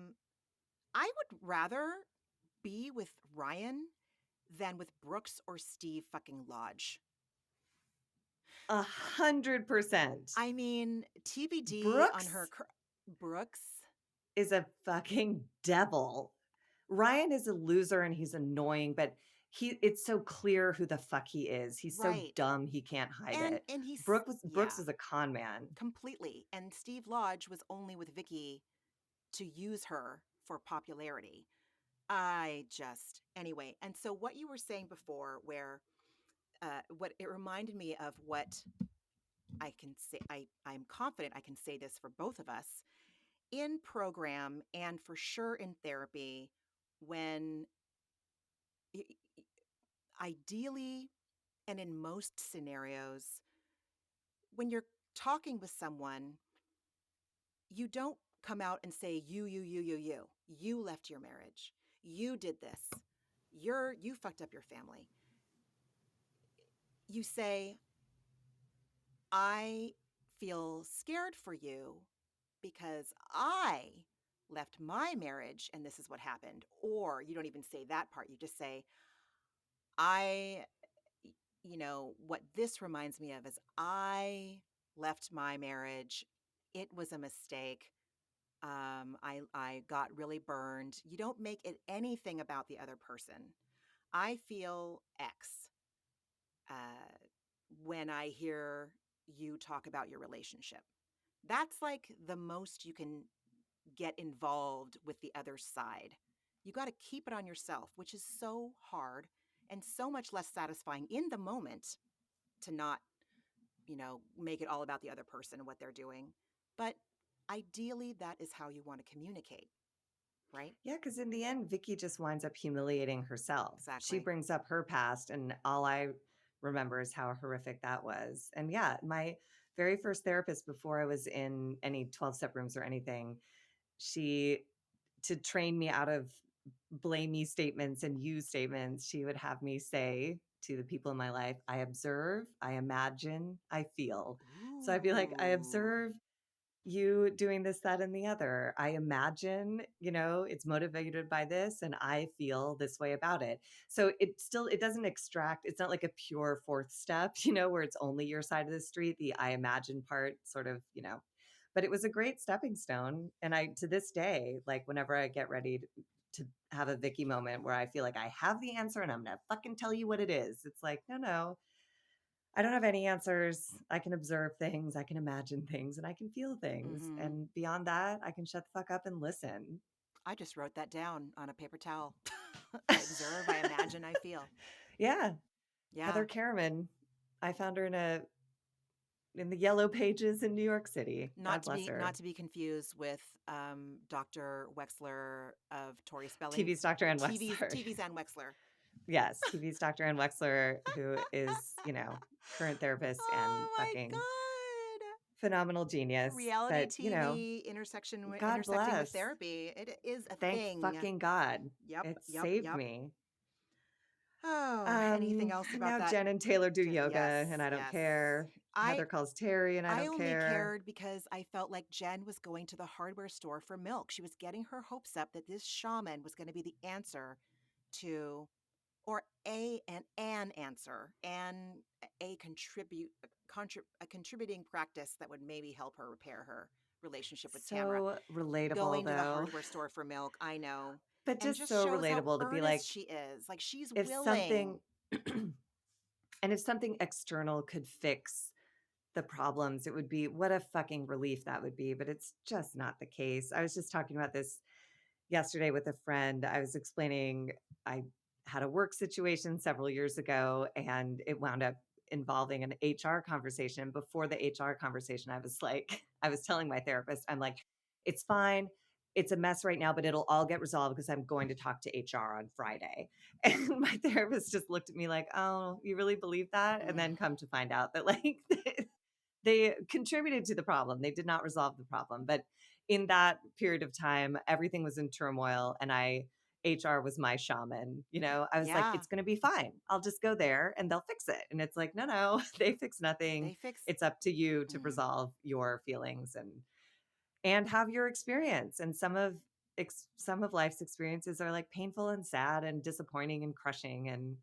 would rather be with Ryan than with Brooks or Steve fucking Lodge. 100%. I mean, TBD on her Brooks Brooks, is a fucking devil. Ryan is a loser and he's annoying, but it's so clear who the fuck he is. He's so right? dumb he can't hide And it. he's Brooks yeah, is a con man. completely. And Steve Lodge was only with Vicky to use her for popularity. I just anyway. And so what you were saying before, where what it reminded me of what I can say, I'm confident I can say this for both of us in program and for sure in therapy when ideally and in most scenarios when you're talking with someone you don't come out and say you left your marriage, you did this, you fucked up your family. You say I feel scared for you because I left my marriage and this is what happened. Or you don't even say that part. You just say, I, what this reminds me of is I left my marriage. It was a mistake. I got really burned. You don't make it anything about the other person. I feel X uh, when I hear you talk about your relationship. That's like the most you can get involved with the other side. You got to keep it on yourself, which is so hard and so much less satisfying in the moment to not, make it all about the other person and what they're doing. But ideally, that is how you want to communicate, right? Yeah, because in the end, Vicky just winds up humiliating herself. She Exactly. brings up her past, and all I remember is how horrific that was. And yeah, my very first therapist before I was in any 12-step rooms or anything, she to train me out of blame me statements and you statements, she would have me say to the people in my life, I observe, I imagine, I feel. So I'd be like, I Ooh. observe you doing this, that, and the other. I imagine, it's motivated by this and I feel this way about it. So it doesn't extract, it's not like a pure fourth step, where it's only your side of the street. The I imagine part sort of, but it was a great stepping stone. And to this day, like whenever I get ready to have a Vicky moment where I feel like I have the answer and I'm going to fucking tell you what it is. It's like, no, I don't have any answers. I can observe things, I can imagine things, and I can feel things. Mm-hmm. And beyond that, I can shut the fuck up and listen. I just wrote that down on a paper towel. I observe, I imagine, I feel. Yeah, Yeah. Heather Karaman. I found her in the yellow pages in New York City. God bless Not her. to be confused with Dr. Wexler of Tori Spelling. TV's Dr. Ann TV's Wexler. TV's Ann Wexler. Yes, TV's Dr. Ann Wexler, who is, current therapist and Oh my fucking god. phenomenal genius. Reality But, TV God intersecting with bless. therapy. It is a Thank thing. fucking God. Yep, It yep, saved yep. me. Oh, anything else about Now that? Jen and Taylor do Yes, yoga and I don't yes. care. I Heather calls Terry and I I don't only care. cared because I felt like Jen was going to the hardware store for milk. She was getting her hopes up that this shaman was going to be the answer to, or an answer and a contributing practice that would maybe help her repair her relationship with Tamara. So relatable Going to the though. hardware store for milk, I know, But and just just so shows how relatable to be earnest like, she is. Like she's if something willing. and if something external could fix the problems, it would be what a fucking relief that would be. But it's just not the case. I was just talking about this yesterday with a friend. I was explaining I had a work situation several years ago and it wound up involving an HR conversation. Before the HR conversation, I was like, I was telling my therapist, I'm like, it's fine. It's a mess right now, but it'll all get resolved because I'm going to talk to HR on Friday. And my therapist just looked at me like, oh, you really believe that? And Mm, then come to find out that like they contributed to the problem. They did not resolve the problem. But in that period of time, everything was in turmoil and HR was my shaman. You know, I was like, yeah, it's going to be fine. I'll just go there and they'll fix it. And it's like, no, no, they fix nothing. they fix It's up to you to mm, resolve your feelings and have your experience. And some of life's experiences are like painful and sad and disappointing and crushing and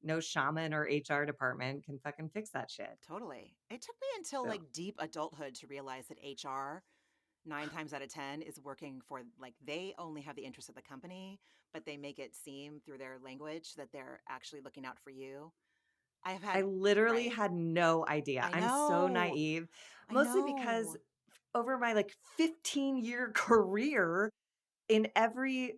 no shaman or HR department can fucking fix that shit. totally. It took me until So like deep adulthood to realize that HR 9 times out of 10 is working for like they only have the interest of the company, but they make it seem through their language that they're actually looking out for you. I have I had literally right. had no idea. I I'm so know. naive, I mostly because know. over my like 15-year career in every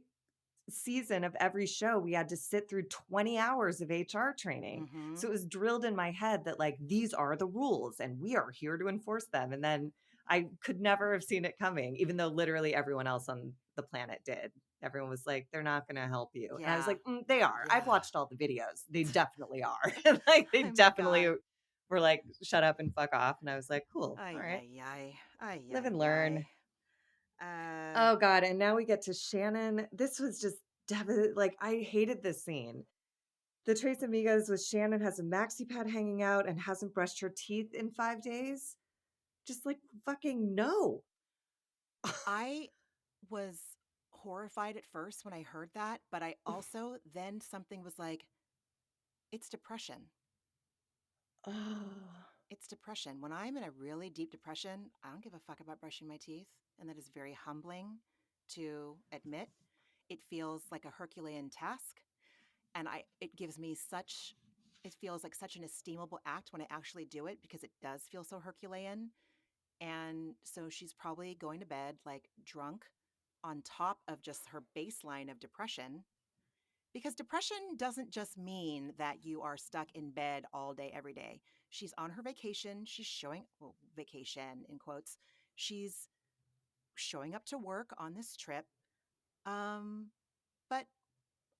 season of every show, we had to sit through 20 hours of HR training. So Mhm. it was drilled in my head that like these are the rules and we are here to enforce them. And then I could never have seen it coming, even though literally everyone else on the planet did. Everyone was like, they're not going to help you. And I was Yeah. like, they are. I've Yeah. watched all the videos. They definitely are. Like, they Oh my definitely god. were like, shut up and fuck off. And I was like, cool. All Ay right. ay ay. Ay Live and ay learn. ay. Uh Oh God. And now we get to Shannon. This was just like I hated this scene. The Trace Amigos with Shannon has a maxi pad hanging out and hasn't brushed her teeth in 5 days. Just like fucking no. I was horrified at first when I heard that, but I also then something was like, it's depression. Oh, It's depression. When I'm in a really deep depression, I don't give a fuck about brushing my teeth. And that is very humbling to admit. It feels like a Herculean task. And it gives me such, it feels like such an esteemable act when I actually do it because it does feel so Herculean. And so she's probably going to bed like drunk on top of just her baseline of depression. Because depression doesn't just mean that you are stuck in bed all day, every day. She's on her vacation. She's showing, well, vacation in quotes. She's showing up to work on this trip. Um, but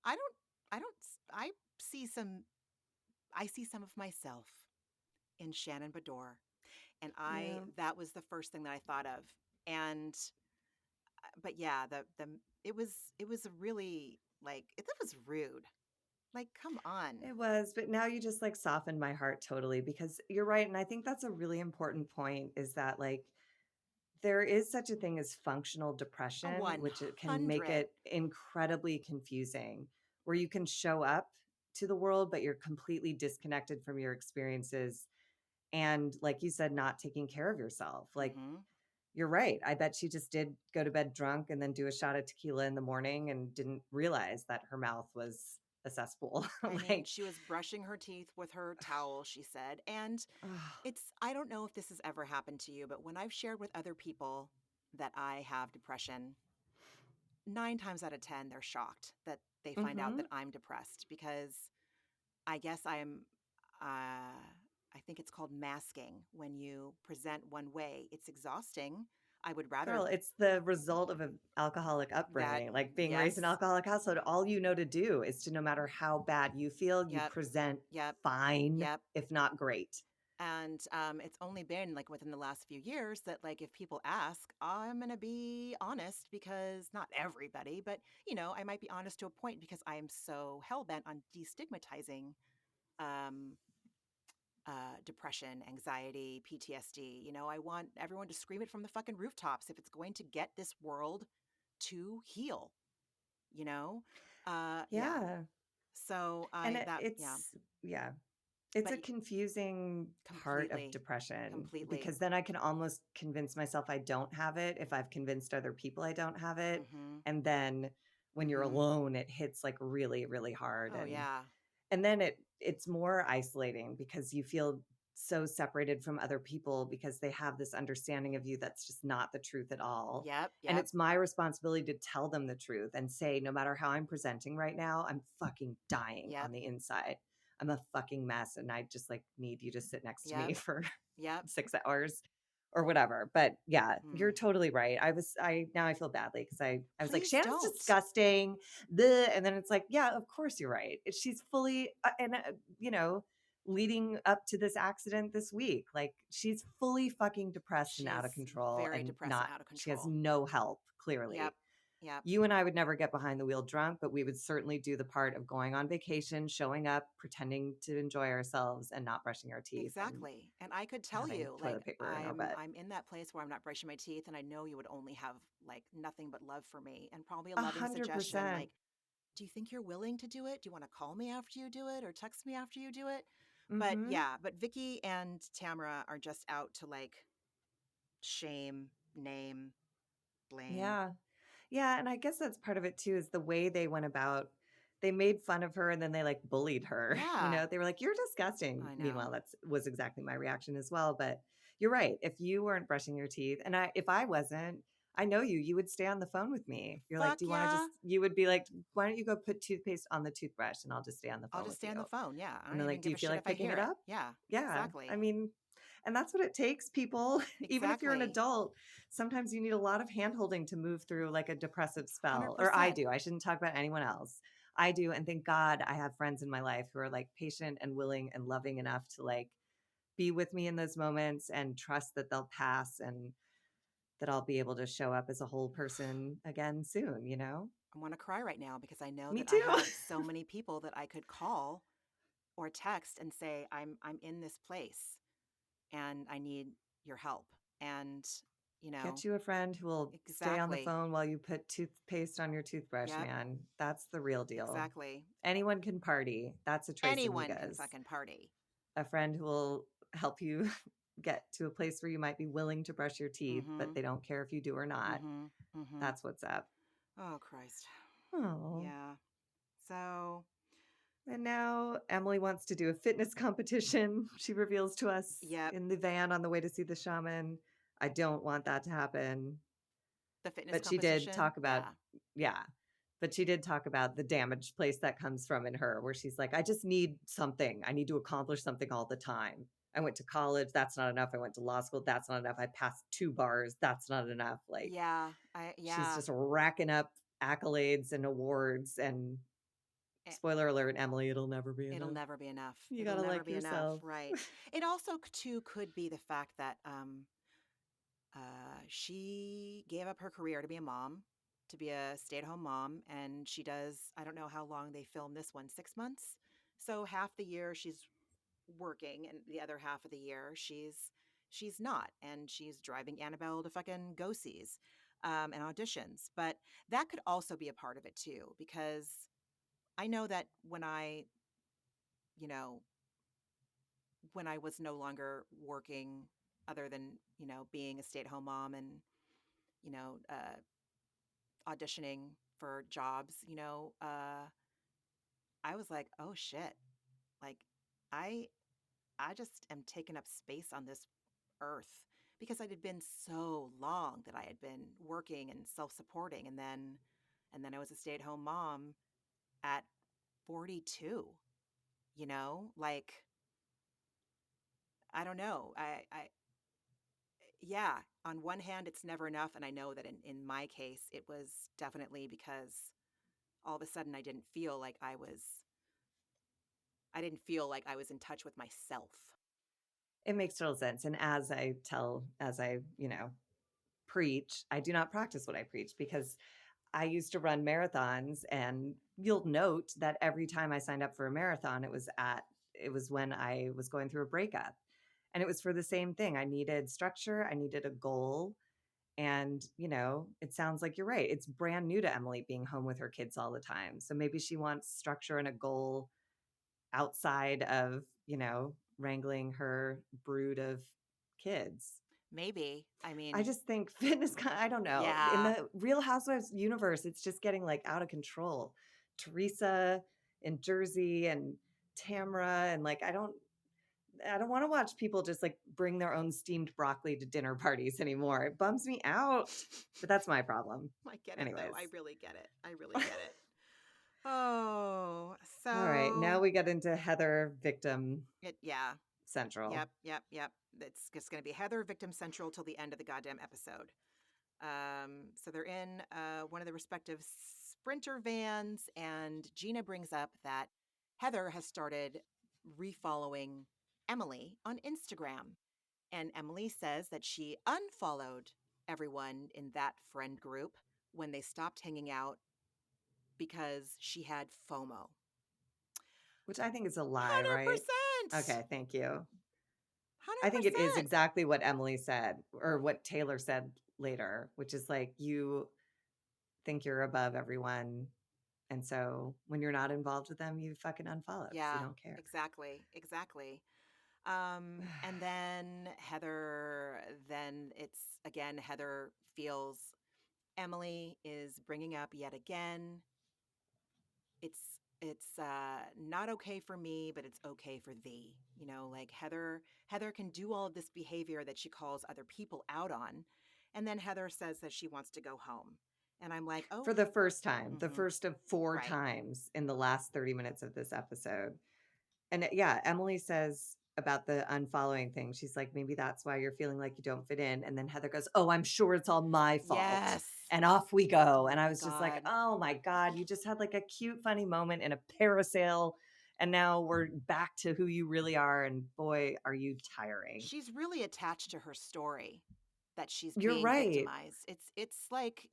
I don't, I don't, I see some, I see some of myself in Shannon Bador. And yeah. that was the first thing that I thought of. And, but yeah, it was really like, that was rude. Like, come on. It was, but now you just like softened my heart totally because you're right. And I think that's a really important point is that like there is such a thing as functional A depression, which it can make 100. it incredibly confusing, where you can show up to the world, but you're completely disconnected from your experiences. And like you said, not taking care of yourself. Like Mhm. you're right. I bet she just did go to bed drunk and then do a shot of tequila in the morning and didn't realize that her mouth was a cesspool. I mean, Like, she was brushing her teeth with her towel, she said. And ugh, it's, I don't know if this has ever happened to you, but when I've shared with other people that I have depression, 9 times out of 10, they're shocked that they find out that mhm. I'm depressed because I guess I think it's called masking when you present one way. It's exhausting. I would rather Girl, it's the result of an alcoholic that, upbringing. Like being raised in an yes, alcoholic household, all you know to do is to no matter how bad you feel, you yep, present yep, fine, yep. if not great. And it's only been like within the last few years that like if people ask, I'm gonna be honest because not everybody, but I might be honest to a point because I am so hell bent on destigmatizing um, depression, anxiety, PTSD. I want everyone to scream it from the fucking rooftops if it's going to get this world to heal. You know, yeah. Yeah. So And I that yeah, yeah, it's but a confusing part of completely, depression completely. because then I can almost convince myself I don't have it if I've convinced other people I don't have it. Mm-hmm. And then when you're Mm-hmm. alone, it hits like really, really hard. Oh yeah. And then it's more isolating because you feel so separated from other people because they have this understanding of you that's just not the truth at all. Yep, And yep, it's my responsibility to tell them the truth and say, no matter how I'm presenting right now, I'm fucking dying on yep, the inside. I'm a fucking mess. And I just like need you to sit next to yep, me for yep. 6 hours or whatever. But yeah, you're Mm. totally right. Now I feel badly because I was like, Please Shannon's don't. disgusting. And then it's like, yeah, of course you're right. She's fully, you know, leading up to this accident this week. Like she's fully fucking depressed and out of She's control very and depressed and out of she has control. no help, Yep, clearly. yep. You and I would never get behind the wheel drunk, but we would certainly do the part of going on vacation, showing up, pretending to enjoy ourselves and not brushing our teeth and Exactly. And I could tell having you, like, toilet paper in our I'm butt. I'm in that place where I'm not brushing my teeth, and I know you would only have like nothing but love for me and probably a A loving hundred suggestion percent. like, do you think you're willing to do it? Do you want to call me after you do it or text me after you do it? But Mm-hmm. yeah, but Vicky and Tamara are just out to like shame, name, blame. Yeah. Yeah, and I guess that's part of it too, is the way they went about they made fun of her and then they like bullied her. You Yeah, know, they were like, "You're disgusting." I Meanwhile, know. that's was exactly my reaction as well. But you're right. If you weren't brushing your teeth, and if I wasn't, I know you would stay on the phone with me. You're like, Fuck "Do you want to yeah. just?" You would be like, "Why don't you go put toothpaste on the toothbrush and I'll just stay on the I'll phone just with stay you?" on the phone. Yeah. I And don't they're even like, "Do give you a feel shit like if I picking hear it it. up?" Yeah, Yeah. I exactly. mean, and that's what it takes, people. Even if you're an Exactly. adult, sometimes you need a lot of handholding to move through like a depressive spell. Or I 100%. do. I shouldn't talk about anyone else. I do. And thank God I have friends in my life who are like patient and willing and loving enough to like be with me in those moments and trust that they'll pass and that I'll be able to show up as a whole person again soon, you know? I want to cry right now because I know Me that I too. have so many people that I could call or text and say I'm in this place and I need your help. And you know, Get you a friend who will stay on the exactly. phone while you put toothpaste on your toothbrush, Yep, man. That's the real deal. exactly. Anyone can party. That's a trace Anyone can amigas. fucking party. A friend who will help you get to a place where you might be willing to brush your teeth, but Mhm. they don't care if you do or not. Mhm. Mhm. That's what's up. Oh Christ. Oh. Yeah. So, And now Emily wants to do a fitness competition. She reveals to us yep, in the van on the way to see the shaman. I don't want that to happen. the fitness But she did competition. talk about, Yeah. yeah. But she did talk about the damaged place that comes from in her, where she's like, I just need something. I need to accomplish something all the time. I went to college. That's not enough. I went to law school. That's not enough. I passed 2 bars. That's not enough. Like Yeah. she's Yeah. just racking up accolades and awards. And Eh, spoiler alert, Emily, it'll never be It'll enough. never be enough. You got It'll to never like be enough. yourself. Right. It also too could be the fact that she gave up her career to be a mom, to be a stay-at-home mom, and she does, I don't know how long they filmed this one, 6 months. So half the year she's working and the other half of the year she's not, and she's driving Annabelle to fucking go-sees and auditions. But that could also be a part of it too, because I know that you know, when I was no longer working other than, being a stay-at-home mom and, you know, auditioning for jobs, I was like, "Oh shit." Like I I just am taking up space on this earth because it had been so long that I had been working and self-supporting, and then I was a stay-at-home mom at 42, Like I don't know. Yeah, on one hand it's never enough, and I know that in my case it was definitely because all of a sudden I didn't feel like I was in touch with myself. It makes total sense. And as I preach, I do not practice what I preach because I used to run marathons, and you'll note that every time I signed up for a marathon, it was when I was going through a breakup. And it was for the same thing. I needed structure, I needed a goal. And, it sounds like you're right. It's brand new to Emily being home with her kids all the time. So maybe she wants structure and a goal outside of, wrangling her brood of kids. Maybe. I I mean, just think I don't know. In yeah. the Real Housewives universe, it's just getting like out of control. Teresa in Jersey and Tamra and like I don't want to watch people just like bring their own steamed broccoli to dinner parties anymore. It bums me out. But that's my problem. I get it though. Anyways. I really get it. I really get it. Oh, All right. so Now we get into Heather victim yeah. central, Yep. It's just going to be Heather victim central till the end of the goddamn episode. So they're in one of the respective sprinter vans, and Gina brings up that Heather has started refollowing Emily on Instagram. And Emily says that she unfollowed everyone in that friend group when they stopped hanging out because she had FOMO. which I think is a lie, right? 100%. Okay. Thank you. I think it is 100%. exactly what Emily said or what Taylor said later, which is like you think you're above everyone. And so when you're not involved with them, you fucking unfollow because you Yeah, don't care. exactly. And then it's again, Heather feels Emily is bringing up yet again. It's not okay for me, but it's okay for thee. You know, like Heather can do all of this behavior that she calls other people out on. And then Heather says that she wants to go home. And I'm like, For oh, the first time, the mm-hmm, first of 4 right. times in the last 30 minutes of this episode. And yeah, Emily says about the unfollowing thing, she's like, maybe that's why you're feeling like you don't fit in. And then Heather goes, oh, I'm sure it's all my fault. Yes. And off we go. Oh And I my was just like, God. oh my God, you just had like a cute, funny moment in a parasail. And now we're back to who you really are. And boy, are you tiring. She's really attached to her story that she's You're being right. victimized. It's like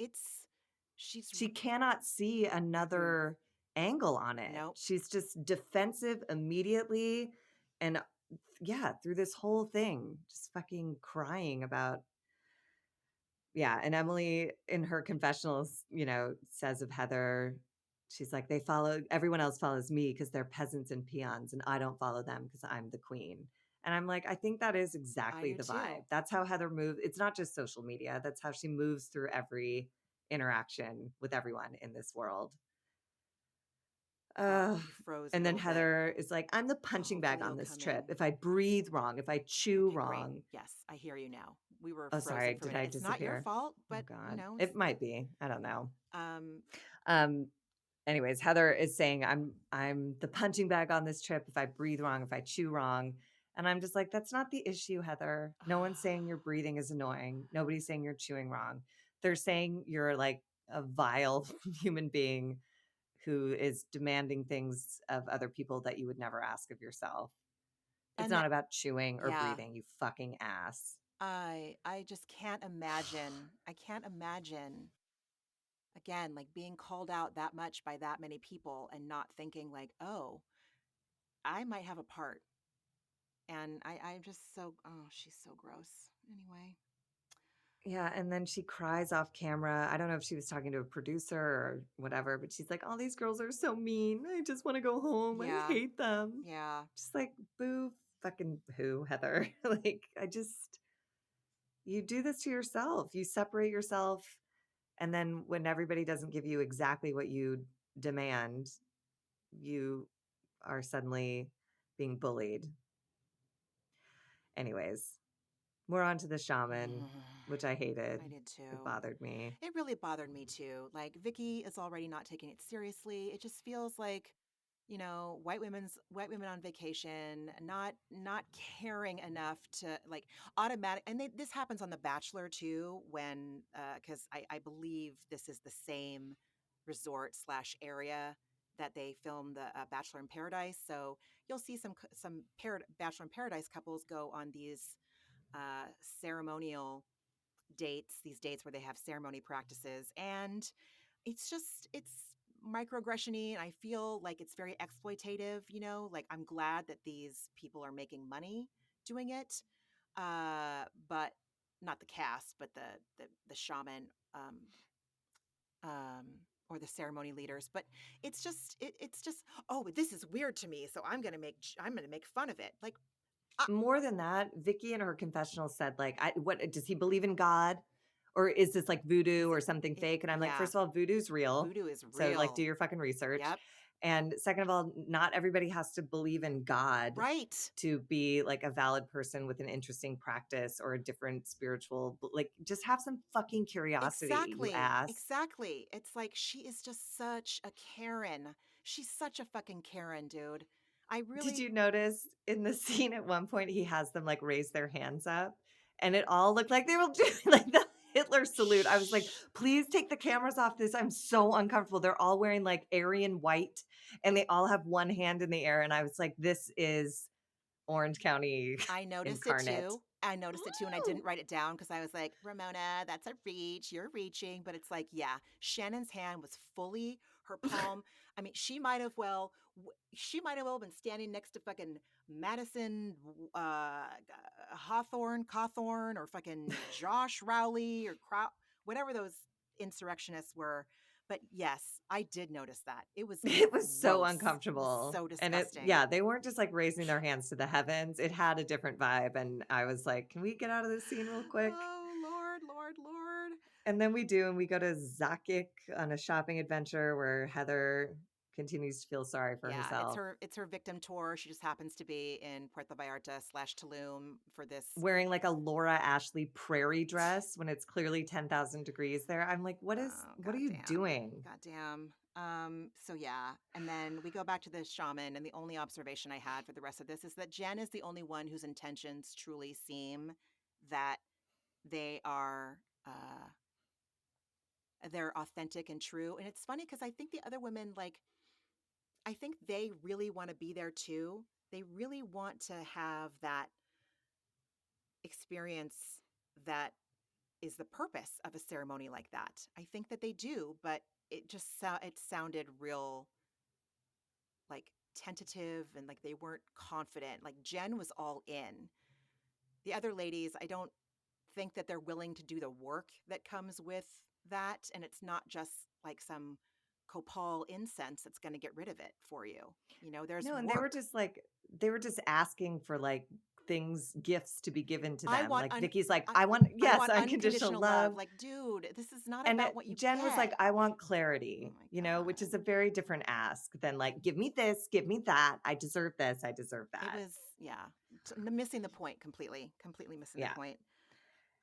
she's She cannot see mm-mm, another angle on it. nope. She's just defensive immediately. And yeah, through this whole thing, just fucking crying about, yeah. And Emily in her confessionals, says of Heather, she's like, everyone else follows me because they're peasants and peons, and I don't follow them because I'm the queen. And I'm like, I think that is I exactly do the too. vibe. That's how Heather moves. It's not just social media, that's how she moves through every interaction with everyone in this world. Oh, Uh, you froze a and then little bit. Heather is like, I'm the punching bag Hopefully on you'll this come trip. in. If I breathe wrong, if I chew Okay, great. wrong. Yes, I hear you now. We were Oh, frozen sorry. for a Did minute. I It's not your disappear? fault, Oh, but God. it's It might be. I don't know. um Um, anyways, Heather is saying, I'm the punching bag on this trip. If I breathe wrong, if I chew wrong. And I'm just like, that's not the issue, Heather. No one's saying your breathing is annoying. Nobody's saying you're chewing wrong. They're saying you're like a vile human being who is demanding things of other people that you would never ask of yourself. It's and not about chewing or yeah, breathing, you fucking ass. I just can't imagine. I can't imagine again like being called out that much by that many people and not thinking like, "Oh, I might have a part." And I'm just so oh, she's so gross. Anyway. Yeah, and then she cries off camera. I don't know if she was talking to a producer or whatever, but she's like, all these girls are so mean. I just want to go home. I Yeah. hate them. Yeah. Just like, boo, fucking boo, Heather. Like, you do this to yourself. You separate yourself. And then when everybody doesn't give you exactly what you demand, you are suddenly being bullied. Anyways, we're on to the shaman, which I hated. I did It too. bothered me. It really bothered me too. Like Vicky is already not taking it seriously. It just feels like, you know, white women on vacation, not caring enough to like automatic. And this happens on The Bachelor too, when because I believe this is the same resort slash area that they filmed the Bachelor in Paradise. So you'll see Bachelor in Paradise couples go on these ceremonial dates, these dates where they have ceremony practices, and it's microaggression-y, and I feel like it's very exploitative, you know, like I'm glad that these people are making money doing it. But not the cast, but the shaman um or the ceremony leaders, but it's just oh, this is weird to me, so I'm gonna make fun of it. Like More than that, Vicky in her confessional said, like, what does he believe in God? Or is this like voodoo is or it something fake? And I'm like, yeah, first of all, voodoo's real. voodoo is So like do real. your fucking research. Yep. And second of all, not everybody has to believe in God Right. to be like a valid person with an interesting practice or a different spiritual, like just have some fucking curiosity, you Exactly. ass. Exactly. It's like she is just such a Karen. She's such a fucking Karen, dude. I Did really you notice in the scene at one point he has them like raise their hands up and it all looked like they were doing like the Hitler salute. I was like, Shh. please take the cameras off this. I'm so uncomfortable. They're all wearing like Aryan white and they all have one hand in the air. And I was like, this is Orange County I noticed it incarnate. too. I noticed it too, and I Woo! didn't write it down because I was like, Ramona, that's a reach. You're reaching. But it's like, yeah, Shannon's hand was fully her palm. I mean, she might have well been standing next to fucking Madison Cawthorn, or fucking Josh Rowley or whatever those insurrectionists were. But yes, I did notice that. It was It was so gross. It was uncomfortable. so And disgusting. they weren't just like raising their hands to the heavens. It had a different vibe. And I was like, can we get out of this scene real quick? Oh, Lord, Lord, Lord. And then we do, and we go to Zakik on a shopping adventure where Heather continues to feel sorry for Yeah, herself, it's her victim tour. She just happens to be in Puerto Vallarta / Tulum for this. wearing like a Laura Ashley prairie dress when it's clearly 10,000 degrees there. I'm like, Oh, what are you goddamn. doing? Goddamn. So yeah. And then we go back to the shaman, and the only observation I had for the rest of this is that Jen is the only one whose intentions truly seem that they are they're authentic and true. And it's funny because I think the other women, like, I think they really want to be there too. They really want to have that experience that is the purpose of a ceremony like that. I think that they do, but it sounded real, like, tentative, and like they weren't confident. Like Jen was all in. The other ladies, I don't think that they're willing to do the work that comes with that, and it's not just like some copal incense that's going to get rid of it for you. There's No, and work. they were just asking for like things, gifts to be given to I them. want Like Vicky's like, I, I want, I yes, want unconditional unconditional love. love. Like, dude, this is not And about what you Jen was like, get. I want Oh clarity, my which is god. a very different ask than like, give me this, give me that. I deserve this, I deserve It that. was, yeah, missing the point completely. Completely missing the Yeah. point.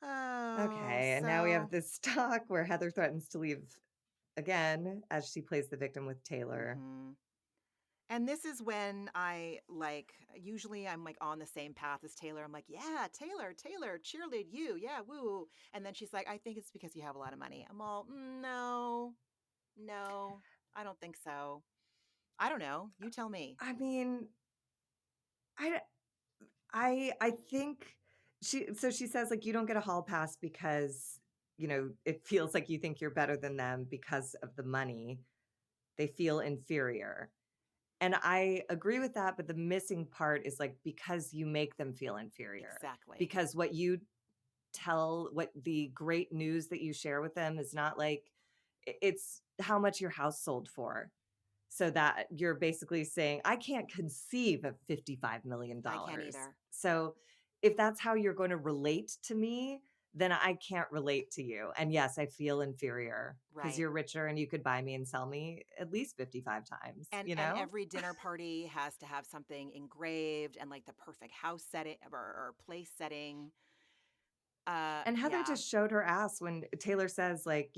Oh, Okay. And now we have so this talk where Heather threatens to leave again as she plays the victim with Taylor. mhm. And this is when usually I'm like on the same path as Taylor. I'm like, yeah, Taylor, cheerlead you. Yeah, woo. And then she's like, I think it's because you have a lot of money. I'm all, no, no, I don't think so. I don't know. You tell me. I mean, I I think she says like you don't get a hall pass because, it feels like you think you're better than them because of the money. They feel inferior. And I agree with that, but the missing part is like because you make them feel inferior. Exactly. Because what the great news that you share with them is not like it's how much your house sold for. So that you're basically saying, I can't conceive of $55 million. I can't either. So if that's how you're going to relate to me, then I can't relate to you. And yes, I feel inferior because Right. you're richer and you could buy me and sell me at least 55 times, And every dinner party has to have something engraved, and like the perfect house setting or place setting. And Heather Yeah. just showed her ass when Taylor says, like,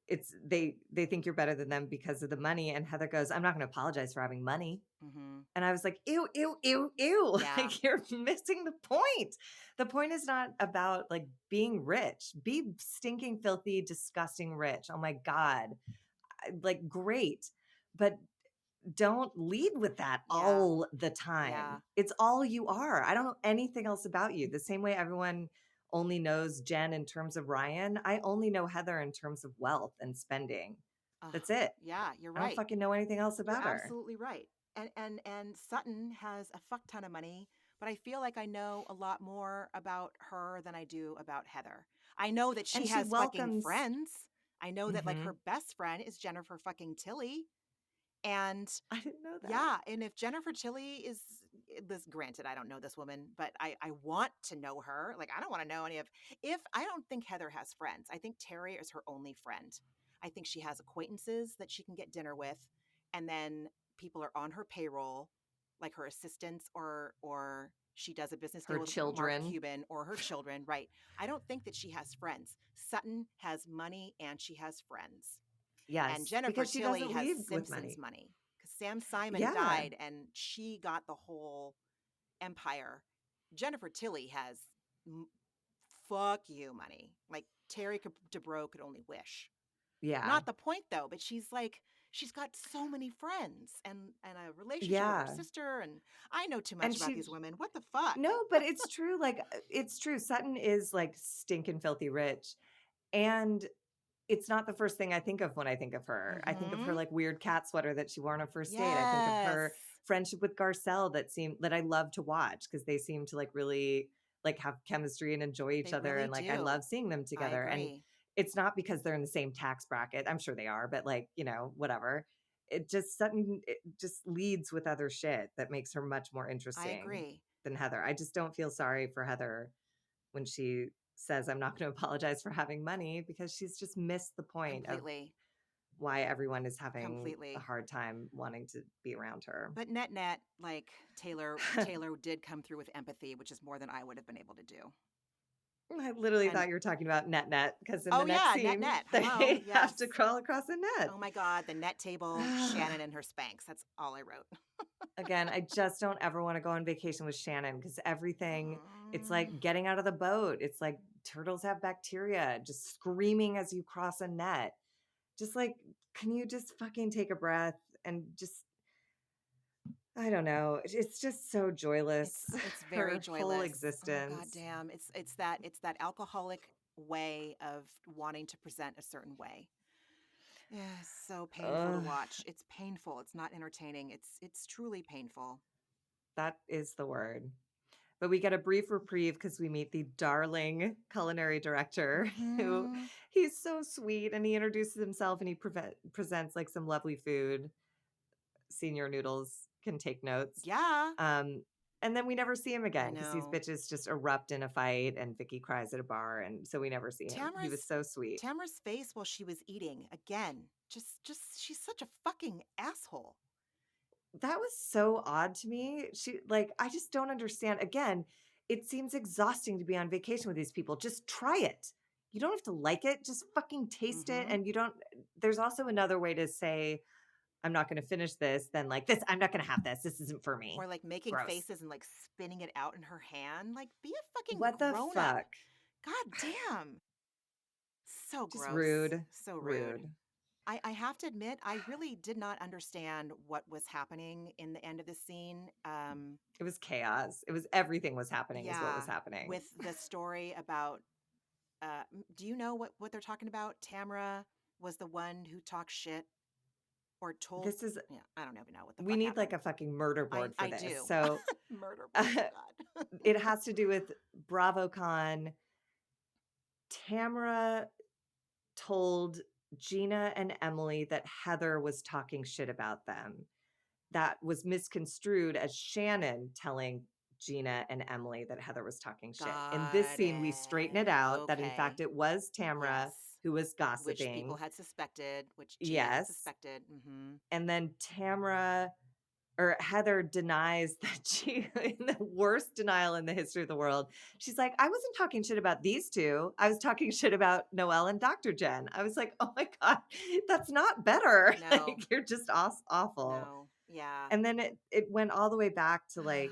it's they think you're better than them because of the money. And Heather goes, I'm not going to apologize for having money. Mhm. And I was like, ew, ew, ew, ew. Yeah. Like, you're missing the point. The point is not about like being rich. Be stinking, filthy, disgusting rich. Oh my God. Like, great. But don't lead with that Yeah. all the Yeah. time. It's all you are. I don't know anything else about you. The same way everyone only knows Jen in terms of Ryan, I only know Heather in terms of wealth and spending. That's it. Yeah, you're I don't right. fucking know anything else You're about her. absolutely right. And Sutton has a fuck ton of money, but I feel like I know a lot more about her than I do about Heather. I know that And she she has fucking welcomes. friends. I know that like Mhm. her best friend is Jennifer fucking Tilly. And I didn't know that. yeah, and if Jennifer Tilly is this, granted, I don't know this woman, but I want to know her. Like, I don't want to know any of, if I don't think Heather has friends. I think Terry is her only friend. I think she has acquaintances that she can get dinner with. and then people are on her payroll, like her assistants, or she does a business Her deal with Mark children. Cuban or her children, right? I don't think that she has friends. Sutton has money and she has friends. And Yes, Jennifer because she Tilly doesn't has lead with Simpsons money. money because Sam Simon Yeah, died and she got the whole empire. Jennifer Tilly has m- fuck you money. Like Terry DeBro could only wish. yeah, Not the point though, but she's got so many friends and a relationship with her yeah, sister, and I know too and much about she these women. What the fuck? no, but it's true, like, it's true. Sutton is, like, stinking filthy rich, and it's not the first thing I think of when I think of her. I think of her, Mhm. like, weird cat sweater that she wore on a first date. I think of her Yes. friendship with Garcelle that I love to watch because they seem to, like, really, like, have chemistry and enjoy each They other, really and, like, I love do. seeing them I together, and agree. it's not because they're in the same tax bracket. I'm sure they are, but, like, whatever. It just leads with other shit that makes her much more I interesting agree. than Heather. I just don't feel sorry for Heather when she says, "I'm not gonna apologize for having money," because she's just missed the point of Completely. why everyone is having a Completely. hard time wanting to be around her. But net net, like Taylor did come through with empathy, which is more than I would have been able to do. I literally And thought you were talking about net because in the oh next yeah, net scene, net. Hello. they have to Yes. crawl across a net. Oh my God, the net table, Shannon and her Spanx. That's all I wrote. Again, I just don't ever wanna go on vacation with Shannon because everything it's Mm, like getting out of the boat. It's like turtles have bacteria, just screaming as you cross a net. Just like, can you just fucking take a breath and just I don't know. It's just so joyless, it's very her whole joyless. Oh God existence. damn. It's that alcoholic way of wanting to present a certain way. Yeah, so painful to Ugh, watch. It's painful. It's not entertaining. It's truly painful. that is the word. But we get a brief reprieve because we meet the darling culinary director who Hmm. he's so sweet and he introduces himself and he presents like some lovely food. Senior Noodles can take notes. Yeah, Um, and then we never see him I again because these know. bitches just erupt in a fight and Vicky cries at a bar. And so we never see him. He was Tamara's so sweet. Tamara's face while she was eating again. Just she's such a fucking asshole. That was so odd to me. I just don't understand. Again, it seems exhausting to be on vacation with these people. Just try it. You don't have to like it. Just fucking taste it. Hmm. And you don't, there's also another way to say, I'm not going to finish this than like this. I'm not going to have this. This isn't for Or me. like making Gross. faces and like spinning it out in her hand. Like be a fucking What the grown up. fuck? God damn. So Just gross. rude. So rude. Rude. I have to admit, I really did not understand what was happening in the end of the scene. It was chaos. It was everything was happening, is what was Yeah, happening. with the story about do you know what they're talking about? Tamara was the one who talked shit or told, This is, yeah, I don't even know what the we fuck need like happened. a fucking murder board for I this. do. So Murder board, oh God. it has to do with BravoCon. Tamara told Gina and Emily that Heather was talking shit about them. That was misconstrued as Shannon telling Gina and Emily that Heather was talking shit. In this Got scene, we straighten it it. out that in fact Okay. it was Tamara Yes. who was Which people gossiping. had suspected, which Gina had Yes. suspected. Hmm. And then Tamara or Heather denies that she, in the worst denial in the history of the world, she's like, I wasn't talking shit about these two. I was talking shit about Noelle and Dr. Jen. I was like, oh my God, that's not better. No, Like, you're just awful. no, yeah. And then it went all the way back to like,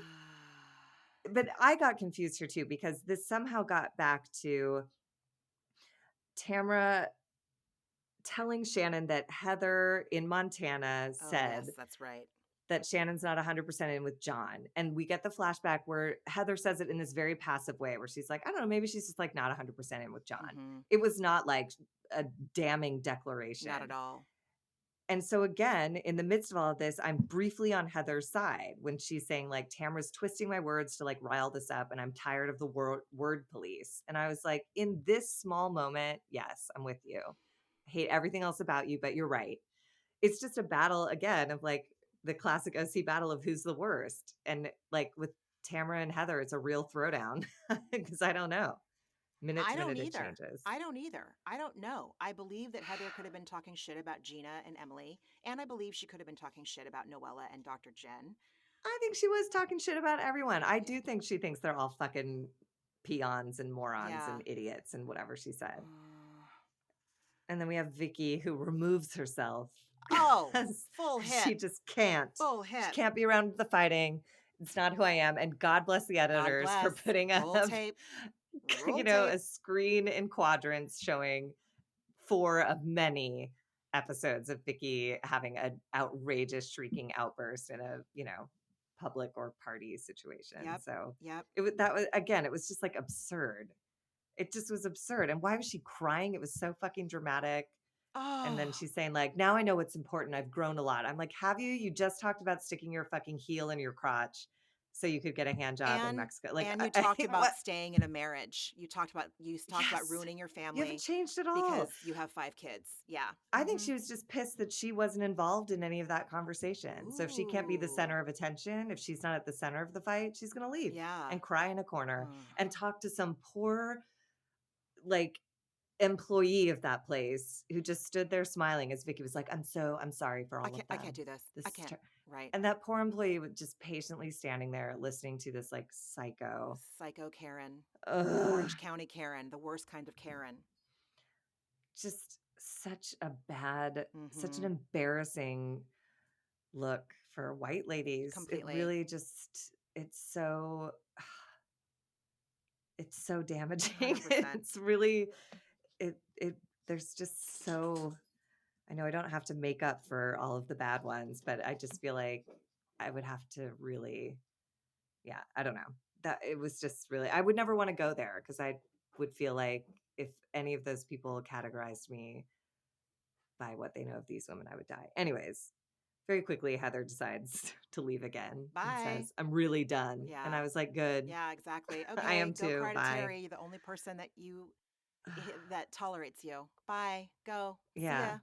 but I got confused here too, because this somehow got back to Tamara telling Shannon that Heather in Montana Oh, yes, said that's right. that Shannon's not 100% in with John. And we get the flashback where Heather says it in this very passive way where she's like, I don't know, maybe she's just like not 100% in with John. Hmm. It was not like a damning Not at declaration. all. And so again, in the midst of all of this, I'm briefly on Heather's side when she's saying like Tamara's twisting my words to like rile this up and I'm tired of the word police. And I was like, in this small moment, yes, I'm with you. I hate everything else about you, but you're right. It's just a battle again of like the classic OC battle of who's the worst. And like with Tamara and Heather, it's a real throwdown because I don't know. Minute I to don't minute, it either. changes. I don't either. I don't know. I believe that Heather could have been talking shit about Gina and Emily, and I believe she could have been talking shit about Noella and Dr. Jen. I think she was talking shit about everyone. I do think she thinks they're all fucking peons and morons Yeah. and idiots and whatever she said. Mm. And then we have Vicky who removes herself Oh, because full she hip. just can't. Full She hip. can't be around the fighting. It's not who I am. And God bless the God editors for bless. putting Roll up, tape. Roll a tape. screen in quadrants showing 4 of many episodes of Vicky having an outrageous shrieking outburst in a, public or party situation. Yep. So Yep. that was, again, it was just like absurd. It just was absurd. And why was she crying? It was so fucking dramatic. And then Oh, she's saying, like, now I know what's important. I've grown a lot. I'm like, have you? You just talked about sticking your fucking heel in your crotch so you could get a hand job in and Mexico. Like, you talked about what? staying in a marriage. You talked about Yes. ruining your You haven't family changed at all. because you have 5 kids. Yeah. I think Mhm. she was just pissed that she wasn't involved in any of that conversation. So if she can't be the Ooh. center of attention, if she's not at the center of the fight, she's going to leave Yeah. and cry in a corner Ugh. and talk to some poor, like, employee of that place who just stood there smiling as Vicky was like, I'm sorry for all of I can't them. do this. This I is can't. Right. and that poor employee was just patiently standing there listening to this like psycho. Psycho Karen. Ugh, Orange County Karen, the worst kind of Karen. just such an Mhm. embarrassing look for white ladies. It Completely. really just it's so damaging. 100%. It's really it there's just so I know I don't have to make up for all of the bad ones, but I just feel like I would have to really, yeah, I don't know. That it was just really, I would never want to go there because I would feel like if any of those people categorized me by what they know of these women, I would die. Anyways, very quickly, Heather decides to leave again and Bye. says, I'm really done. And Yeah. I was like, good. Yeah, exactly. I Okay, am go too. cry to Bye. Terry, the only person that tolerates you. Bye. Go. See Yeah. ya.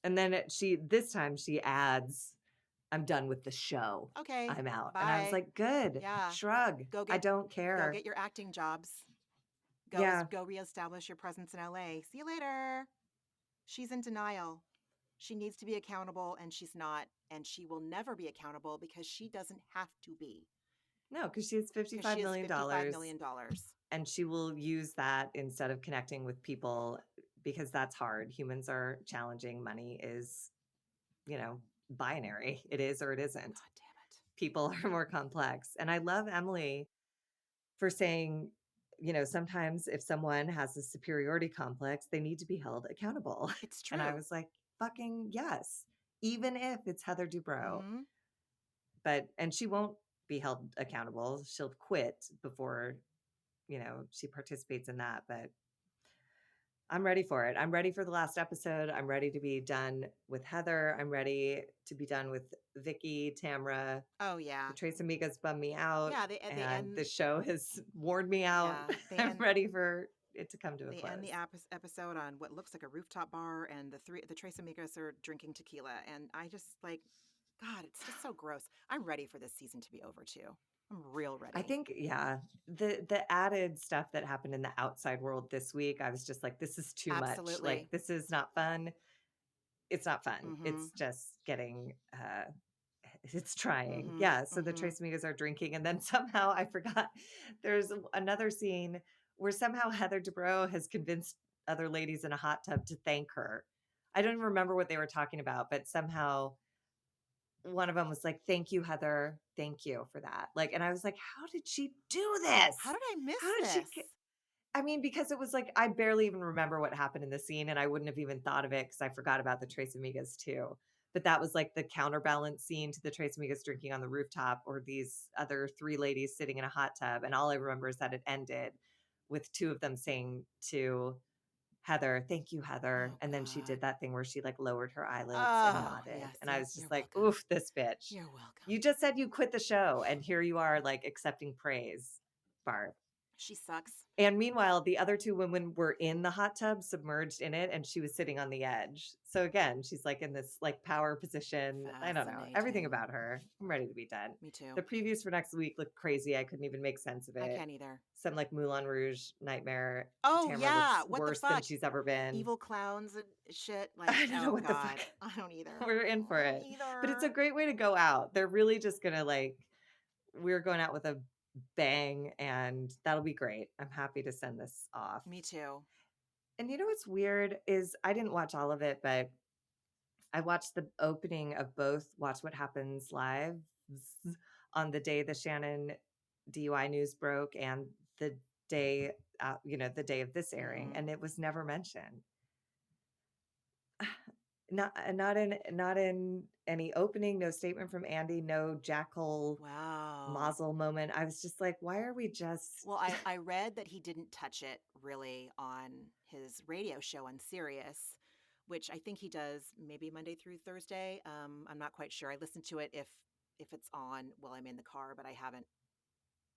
And then this time she adds, I'm done with the show. Okay. I'm out. And I was Bye. like, good. Yeah. Shrug. Go I get don't go care. get your acting jobs. Yeah. Go reestablish your presence in LA. See you later. She's in denial. She needs to be accountable and she's not, and she will never be accountable because she doesn't have to be. No, because she has Because $55 she has $55 million million. and she will use that instead of connecting with people because that's hard. Humans are challenging. Money is, binary. It is or it isn't. God damn it. People are more complex. And I love Emily for saying, sometimes if someone has a superiority complex, they need to be held accountable. It's And I true. was like, fucking yes, even if it's Heather Dubrow. Mm-hmm. And she won't be held accountable. She'll quit before, she participates in that. But I'm ready for it. I'm ready for the last episode. I'm ready to be done with Heather. I'm ready to be done with Vicky, Tamra. Oh yeah. The Trace Amigas bummed me out, Yeah, they and the end. show has worn me out. Yeah, they I'm end. ready for it to come to a They end close. the episode on what looks like a rooftop bar, and the Trace Amigos are drinking tequila, and I just like, God, it's just so gross. I'm ready for this season to be over too. I'm real I ready. think, yeah, the added stuff that happened in the outside world this week, I was just like, this is too much. Absolutely. Like, this is not fun. It's not fun. Mm-hmm. It's just getting it's trying. Mm-hmm. Yeah. So the Mm-hmm. Trace Amigas are drinking. And then somehow I forgot there's another scene where somehow Heather Dubrow has convinced other ladies in a hot tub to thank her. I don't even remember what they were talking about, but somehow one of them was like, thank you, Heather. Thank you for that. Like, and I was like, how did she do How this? did I miss How did she this? I mean, because it was like I barely even remember what happened in the scene, and I wouldn't have even thought of it because I forgot about the Trace Amigas too. But that was like the counterbalance scene to the Trace Amigas drinking on the rooftop, or these other 3 ladies sitting in a hot tub. And all I remember is that it ended with 2 of them saying to Heather, "Thank you, Heather." Oh And then she God. did that thing where she like lowered her eyelids and Oh nodded. yes. And I Yeah. was You're just like, welcome. "Oof, this bitch! You're welcome. You just said you quit the show, and here you are like accepting praise, Barb." She sucks. And meanwhile, the other 2 women were in the hot tub, submerged in it, and she was sitting on the edge. So again, she's, like, in this, like, power position. I don't know. Everything Fascinating. about her. I'm ready to be done. Me The too. previews for next week look crazy. I couldn't even make sense of I it. can't either. Some, like, Moulin Rouge nightmare. Oh, Tamara yeah. looks What the worse than fuck? she's ever been. Evil clowns and shit. Like, I don't know oh what the fuck. God. I don't either. We're in for I don't it. But it's a either. great way to go out. They're really just gonna, like we're going out with a bang, and that'll be great. I'm happy to send this off. Me too. And you know what's weird is I didn't watch all of it, but I watched the opening of both Watch What Happens Live on the day the Shannon DUI news broke and the day, the day of this airing, Hmm. and it was never mentioned. Not in any opening, no statement from Andy, no Jackal Wow. Mazel moment. I was just like, why are we just Well, I read that he didn't touch it really on his radio show on Sirius, which I think he does maybe Monday through Thursday. I'm not quite sure. I listen to it if it's on while I'm in the car, but I haven't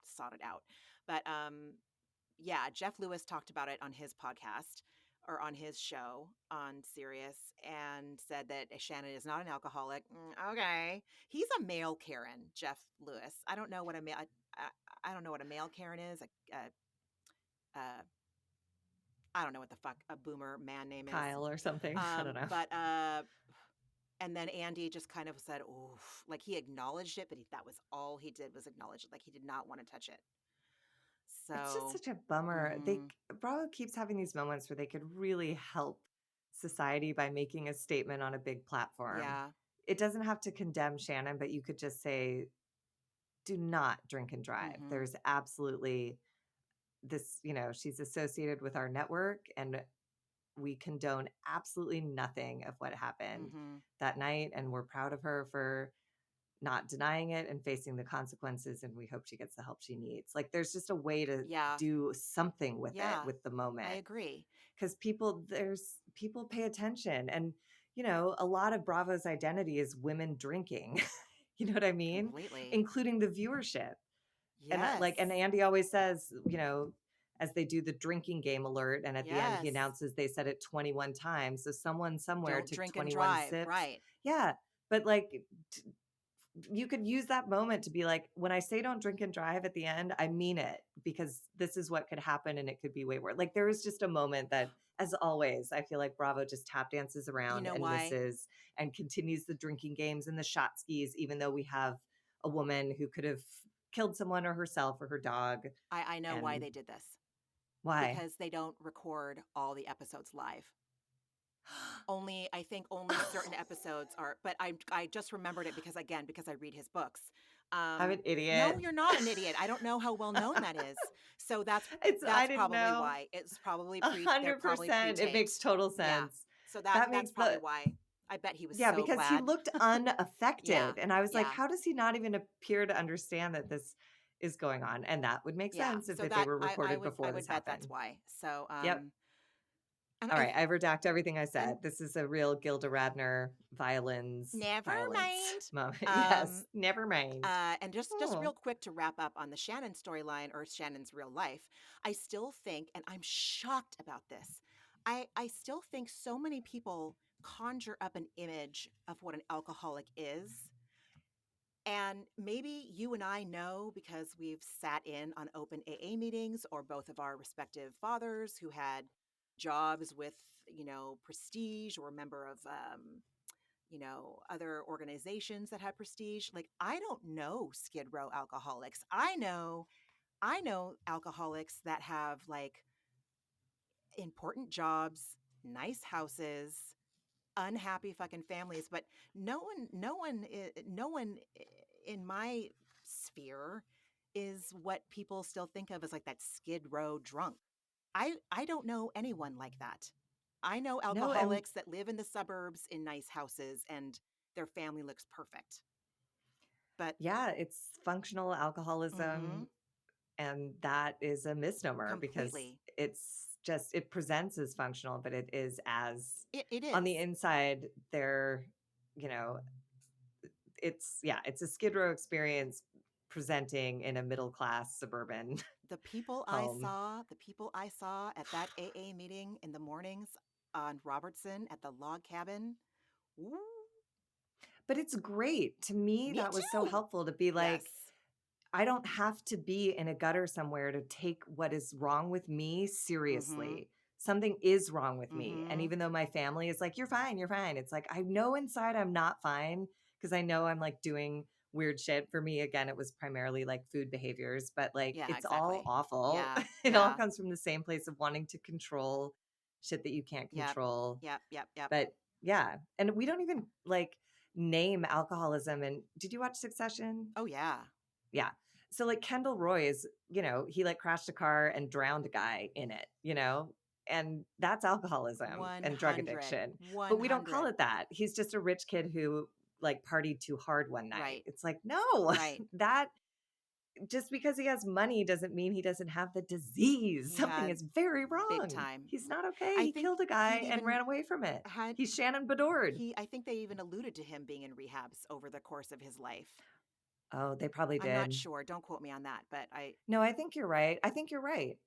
sought it out. But yeah, Jeff Lewis talked about it on his podcast or on his show on Sirius and said that Shannon is not an alcoholic. Okay, he's a male Karen, Jeff Lewis. I don't know what a male. I don't know what a male Karen is. A I don't know what the fuck a boomer man name is. Kyle or something? I don't know. But and then Andy just kind of said, "Oof," like he acknowledged it, but that was all he did was acknowledge it. Like he did not want to touch it. It's just So, such a bummer. hmm Bravo keeps having these moments where they could really help society by making a statement on a big platform. yeah, It doesn't have to condemn Shannon, but you could just say, do not drink and drive. hmm There's absolutely she's associated with our network, and we condone absolutely nothing of what happened hmm that night. And we're proud of her for not denying it and facing the consequences. And we hope she gets the help she needs. Like there's just a way to yeah, do something with it, yeah. with the I moment. agree Because people pay attention. And, a lot of Bravo's identity is women drinking. You know what I mean? completely. Including the viewership. And Yes, and Andy always says, as they do the drinking game alert, and at the end he yes. announces they said it 21 times. So someone somewhere Don't took drink and 21 drive. sips. Right. Yeah. But like you could use that moment to be like, when I say don't drink and drive at the end, I mean it, because this is what could happen and it could be way worse. Like there is just a moment that, as always, I feel like Bravo just tap dances You around know and why? misses and continues the drinking games and the shot skis, even though we have a woman who could have killed someone or herself or her dog. I know why And they did this why? because they don't record all the episodes live. Only I think only certain episodes are, but I just remembered it because I read his books. I'm an No, idiot. you're not an idiot. I don't know how well known that is. So I that's didn't probably know. why. It's probably they're probably 100%. It makes pre-taped. total Yeah. sense. So That that's makes probably the why. I bet he was Yeah, so because he glad. looked Yeah. unaffected, and I was like, Yeah. "How does he not even appear to understand that this is going on?" And that would make Yeah. sense if So they that were I recorded would I before this would bet that's happened. why. So Yep. and All right, I redact everything I and said. This is a real Gilda Radner never violence mind. moment. Yes, Um never mind. and just Oh, real quick to wrap up on the Shannon storyline or Shannon's real life, I still think, and I'm shocked about this, I still think so many people conjure up an image of what an alcoholic is. And maybe you and I know because we've sat in on open AA meetings or both of our respective fathers who had jobs with, prestige or a member of other organizations that had prestige. Like I don't know Skid Row alcoholics. I know alcoholics that have like important jobs, nice houses, unhappy fucking families, but no one in my sphere is what people still think of as like that Skid Row drunk. I don't know anyone like that. I know no, and alcoholics that live in the suburbs in nice houses and their family looks perfect. But yeah, it's functional mhm, alcoholism, and that is a misnomer because completely. it presents as functional, but it is as It on the is. inside they're, you know, it's a Skid Row experience presenting in a middle class suburban home. the people I saw at that AA meeting in the mornings on Robertson at the log cabin. Ooh, But it's great. To me, me that was so too. helpful to be like, Yes. I don't have to be in a gutter somewhere to take what is wrong with me Mhm. seriously. Something is wrong with me. And Mhm. even though my family is like, you're fine, you're fine. It's like, I know inside I'm not fine because I know I'm like doing weird shit. For me, again, it was primarily like food behaviors, but like Yeah, it's all exactly. awful. Yeah. It all Yeah. comes from the same place of wanting to control shit that you can't Yep. control. Yep. Yep. Yep. But yeah. And we don't even like name alcoholism. And did you watch Succession? Oh yeah. Yeah. So like Kendall Roy is, he like crashed a car and drowned a guy in it, and that's alcoholism and drug 100. addiction. But we don't call 100. it that. He's just a rich kid who like partied too hard one night. Right. It's like, no, Right. that just because he has money doesn't mean he doesn't have the disease. He Something had is very big wrong. time. He's not okay. I He think killed a guy he'd and even ran away from it. had He's Shannon Bedord. I think they even alluded to him being in rehabs over the course of his life. Oh, they probably I'm not did. sure. Don't quote me on that, but No, I think you're right. I think you're right.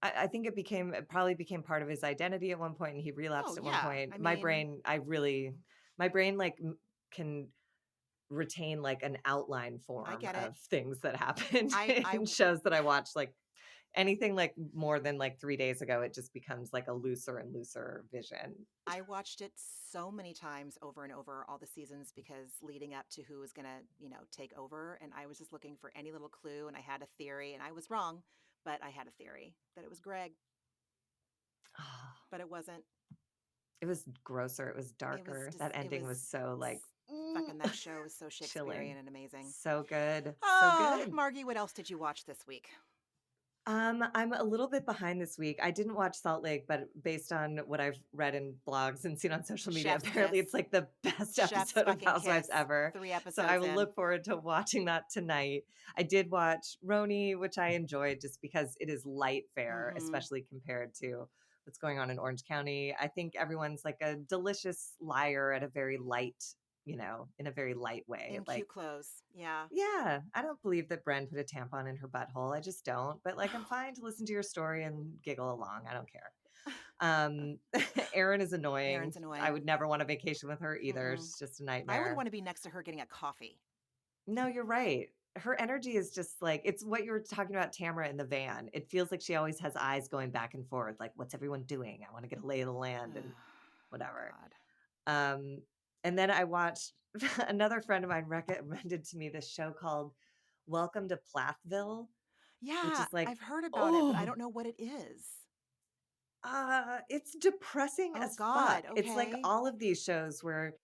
I think it probably became part of his identity at one point, and he oh relapsed at one yeah. point. I mean, My brain like can retain like an outline I form get it. of things that happened I in shows that I watched. Like anything like more than like 3 days ago, it just becomes like a looser and looser vision. I watched it so many times over and over all the seasons because leading up to who was going to, take over and I was just looking for any little clue and I had a theory and I was wrong, but I had a theory that it was Greg, but it wasn't. It was grosser. It was It was darker. just That ending was so like fucking that show is so Shakespearean chilling. and amazing. So good. So Oh, good. Margie, what else did you watch this week? I'm a little bit behind this week. I didn't watch Salt Lake, but based on what I've read in blogs and seen on social media, Chef's apparently it's Kiss. like the best Chef's episode of fucking Housewives Kiss. ever. Three So I episodes will in. look forward to watching that tonight. I did watch Roni, which I enjoyed just because it is light fare, Mm-hmm. especially compared to what's going on in Orange County. I think everyone's like a delicious liar at a very light, in a very light way. In cute Like clothes. Yeah. yeah, I don't believe that Bren put a tampon in her butthole. I just don't. But like, I'm fine to listen to your story and giggle along. I don't care. Um, Erin is annoying. Erin's I annoying. would never want to vacation with her either. Mm-mm. She's just a I wouldn't nightmare. want to be next to her getting a coffee. No, you're right. Her energy is just like it's what you were talking about, Tamara in the van. It feels like she always has eyes going back and forth. Like, what's everyone doing? I want to get a lay of the land and whatever. God. Um, and then I watched another friend of mine recommended to me this show called Welcome to Plathville, which Yeah, is like, I've heard about it, but I oh, don't know what it is. it's depressing Oh as fuck. God, It's like okay. all of these shows where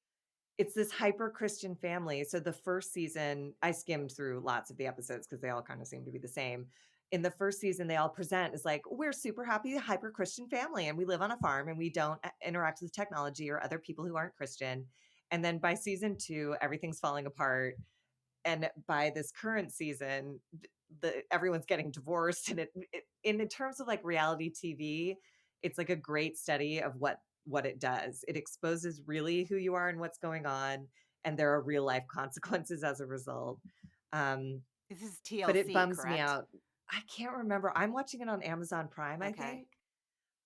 it's this hyper Christian family. So the first season, I skimmed through lots of the episodes because they all kind of seem to be the same. In the first season, they all present as like, we're super happy, hyper Christian family, and we live on a farm and we don't interact with technology or other people who aren't Christian. And then by season two, everything's falling apart, and by this current season everyone's getting divorced, and in terms of like reality TV, it's like a great study of what it does. It exposes really who you are and what's going on, and there are real life consequences as a result. um This is but it TLC, bums me correct? out. I can't remember. I'm watching it on Amazon Prime, I Okay.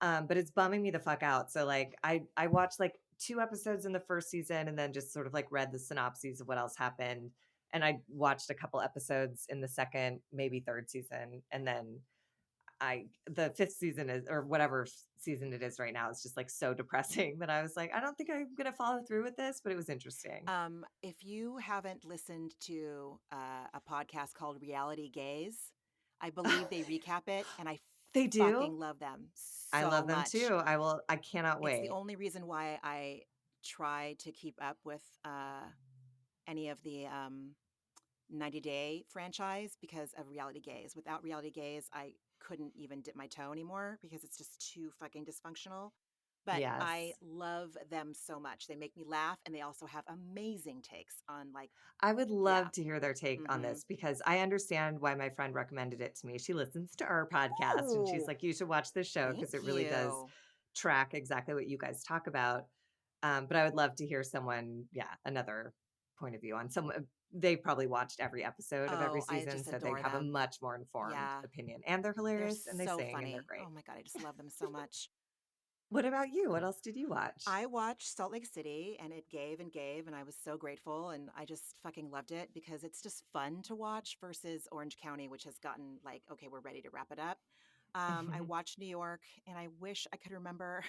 think. But it's bumming me the fuck out. So like I watched like 2 episodes in the first season and then just sort of like read the synopses of what else happened. And I watched a couple episodes in the second, maybe third season. And then the fifth season is, or whatever season it is right now, is just like so depressing that I was like, I don't think I'm going to follow through with this, but it was interesting. If you haven't listened to a podcast called Reality Gaze, I believe they recap it, and I They do. fucking love them I love so them much. too. I cannot It's the wait. only reason why I try to keep up with any of the 90-day franchise because of Reality Gaze. Without Reality Gaze, I couldn't even dip my toe anymore because it's just too fucking dysfunctional. But I Yes. love them so much. They make me laugh and they also have amazing takes on like, I would yeah. love to hear their take on Mm-hmm. this because I understand why my friend recommended it to me. She listens to our podcast and she's Oh, like, you should watch this show because thank it really does you. track exactly what you guys talk about. But I would love to hear someone, yeah, another point of view on some. They probably watched every episode of every Oh, I season, just so they adore have a them. much more informed Yeah, opinion. And they're they're hilarious and they so sing and they're funny. great. Oh my god, I just love them so much. What about you? What else did you watch? I watched Salt Lake City and it gave and gave, and I was so grateful. And I just fucking loved it because it's just fun to watch versus Orange County, which has gotten like, okay, we're ready to wrap it up. I watched New York and I wish I could remember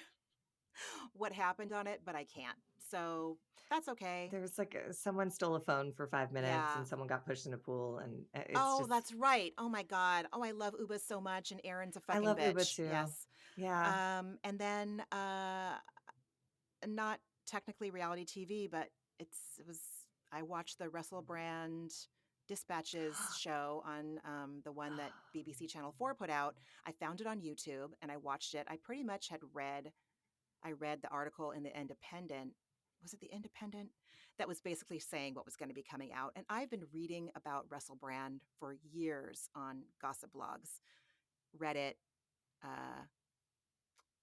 what happened on it, but I can't. So that's okay. There was like someone stole a phone for 5 minutes Yeah. and someone got pushed in a pool. And it's Oh, just, that's right. Oh my God. Oh, I love Uba so much. And Aaron's a I fucking love Uba bitch. too. Yes. Yeah. And then not technically reality TV, but it was I watched the Russell Brand Dispatches show on the one that BBC Channel 4 put out. I found it on YouTube and I watched it. I pretty much had read I read the article in the Independent. Was it the Independent? That was basically saying what was going to be coming out. And I've been reading about Russell Brand for years on gossip blogs, Reddit, uh,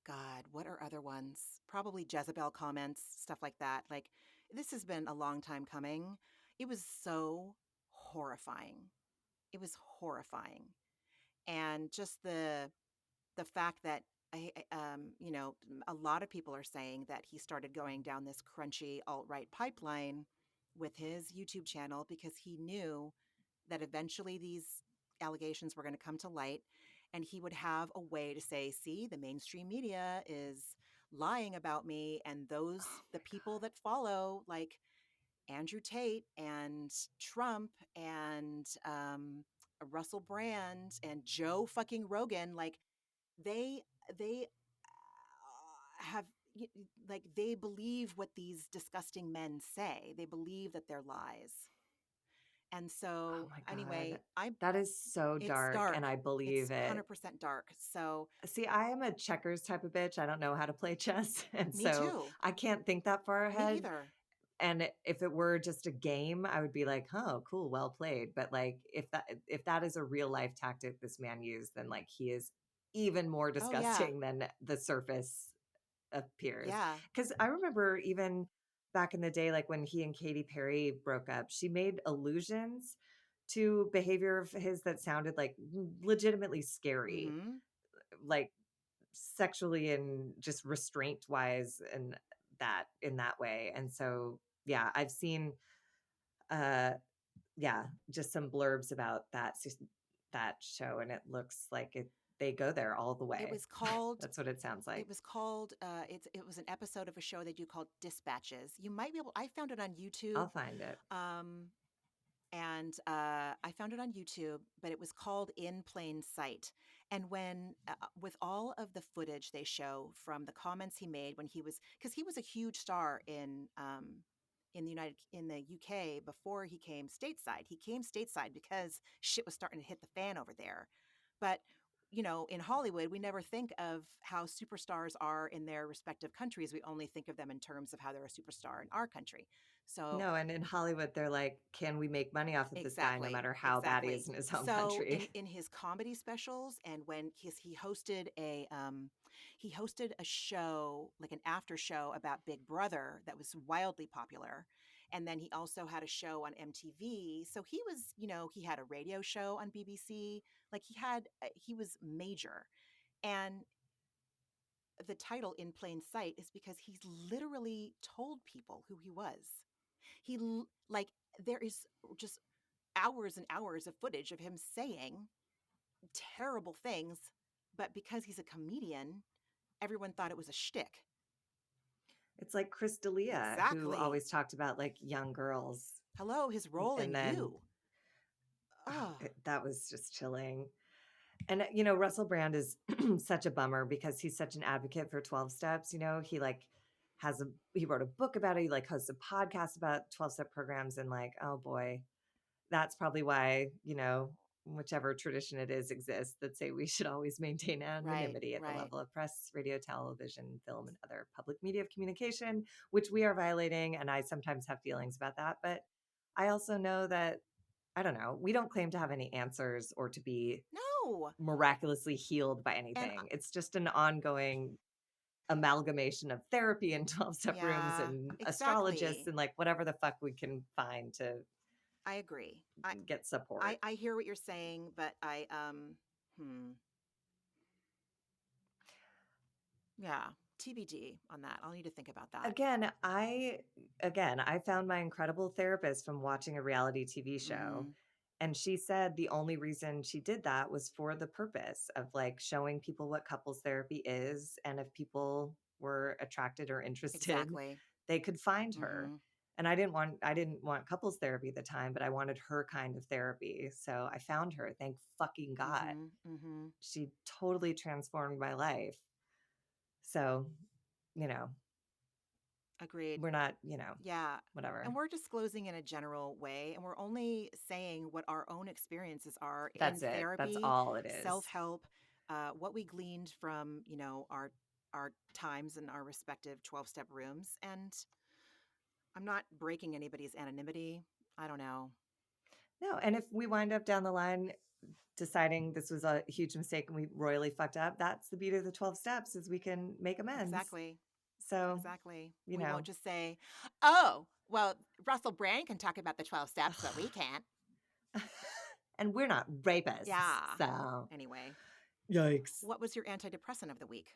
God, what are other ones? Probably Jezebel comments, stuff like that. Like, this has been a long time coming. It was so horrifying. It was horrifying. And just the fact that a lot of people are saying that he started going down this crunchy alt-right pipeline with his YouTube channel because he knew that eventually these allegations were going to come to light and he would have a way to say, see, the mainstream media is lying about me, and Oh those the my people that follow, like Andrew Tate and Trump and Russell Brand and Joe fucking Rogan, like they they have like they believe what these disgusting men say. They believe that they're lies. And Oh so my God. anyway, I That is so it's dark, dark. and I It's believe it. 100% dark. So See, I am a checkers type of bitch. I don't know how to play chess. And me so too. I can't think that far Me ahead. either. And if it were just a game, I would be like, "Oh, cool, well played." But like if that is a real life tactic this man used, then like he is even more Oh yeah. disgusting than the surface appears. Yeah. Because I remember even back in the day, like when he and Katy Perry broke up, she made allusions to behavior of his that sounded like legitimately scary, Mhm. like sexually and just restraint wise, and that in that way. And so, yeah, I've seen, uh, yeah, just some blurbs about that show, and it looks like they go there all the It way. was called That's what it sounds like. it was an episode of a show they do called Dispatches. You might be able I found it on YouTube. I'll find it. Um and I found it on YouTube, but it was called In Plain Sight. And when, with all of the footage they show from the comments he made when because he was a huge star in the UK before he came stateside. He came stateside because shit was starting to hit the fan over there. But in Hollywood, we never think of how superstars are in their respective countries. We only think of them in terms of how they're a superstar in our country. So No, and in Hollywood, they're like, "Can we make money off of this guy no exactly, matter how bad he is exactly. in his home So country?" in his comedy specials, and when he hosted a show, like an after show about Big Brother that was wildly popular, and then he also had a show on MTV. So he was, he had a radio show on BBC. Like he was major, and the title In Plain Sight is because he's literally told people who he was. Like there is just hours and hours of footage of him saying terrible things, but because he's a comedian, everyone thought it was a shtick. It's like Chris D'Elia, who Exactly. always talked about like young girls, Hello, his role in and then You. Oh, that was just chilling. And Russell Brand is such a bummer because he's such an advocate for 12 steps. He like he wrote a book about it. He like hosts a podcast about 12-step programs, and like, oh boy, that's probably why, whichever tradition it is exists that say we should always maintain right, anonymity at the right. level of press, radio, television, film, and other public media of communication, which we are violating. And I sometimes have feelings about that. But I also know that, I don't know, we don't claim to have any answers or to be No. miraculously healed by And anything. It's just an ongoing amalgamation of therapy and 12-step rooms Yeah, and astrologists exactly. and like whatever the fuck we can find to I agree. get support. I hear what you're saying, but yeah, TBD on that. I'll need to think about that. Again, I found my incredible therapist from watching a reality TV show. Mhm. And she said the only reason she did that was for the purpose of like showing people what couples therapy is. And if people were attracted or interested, Exactly. they could find her. Mhm. And I didn't want couples therapy at the time, but I wanted her kind of therapy. So I found her. Thank fucking God. Mhm. Mhm. She totally transformed my life. So, you know, Agreed. we're not, Yeah. whatever. And we're disclosing in a general way, and we're only saying what our own experiences are in That's it. That's therapy, all it is. self-help, what we gleaned from, our times in our respective 12-step rooms. And I'm not breaking anybody's anonymity. I don't know. No, and if we wind up down the line deciding this was a huge mistake and we royally fucked up, that's the beauty of the 12 steps is we can make amends. Exactly. So, Exactly. you We know, won't just say, "Oh, well, Russell Brand can talk about the 12 steps, but we can't." and we're not rapists. Yeah. So, Anyway, yikes. what was your antidepressant of the week?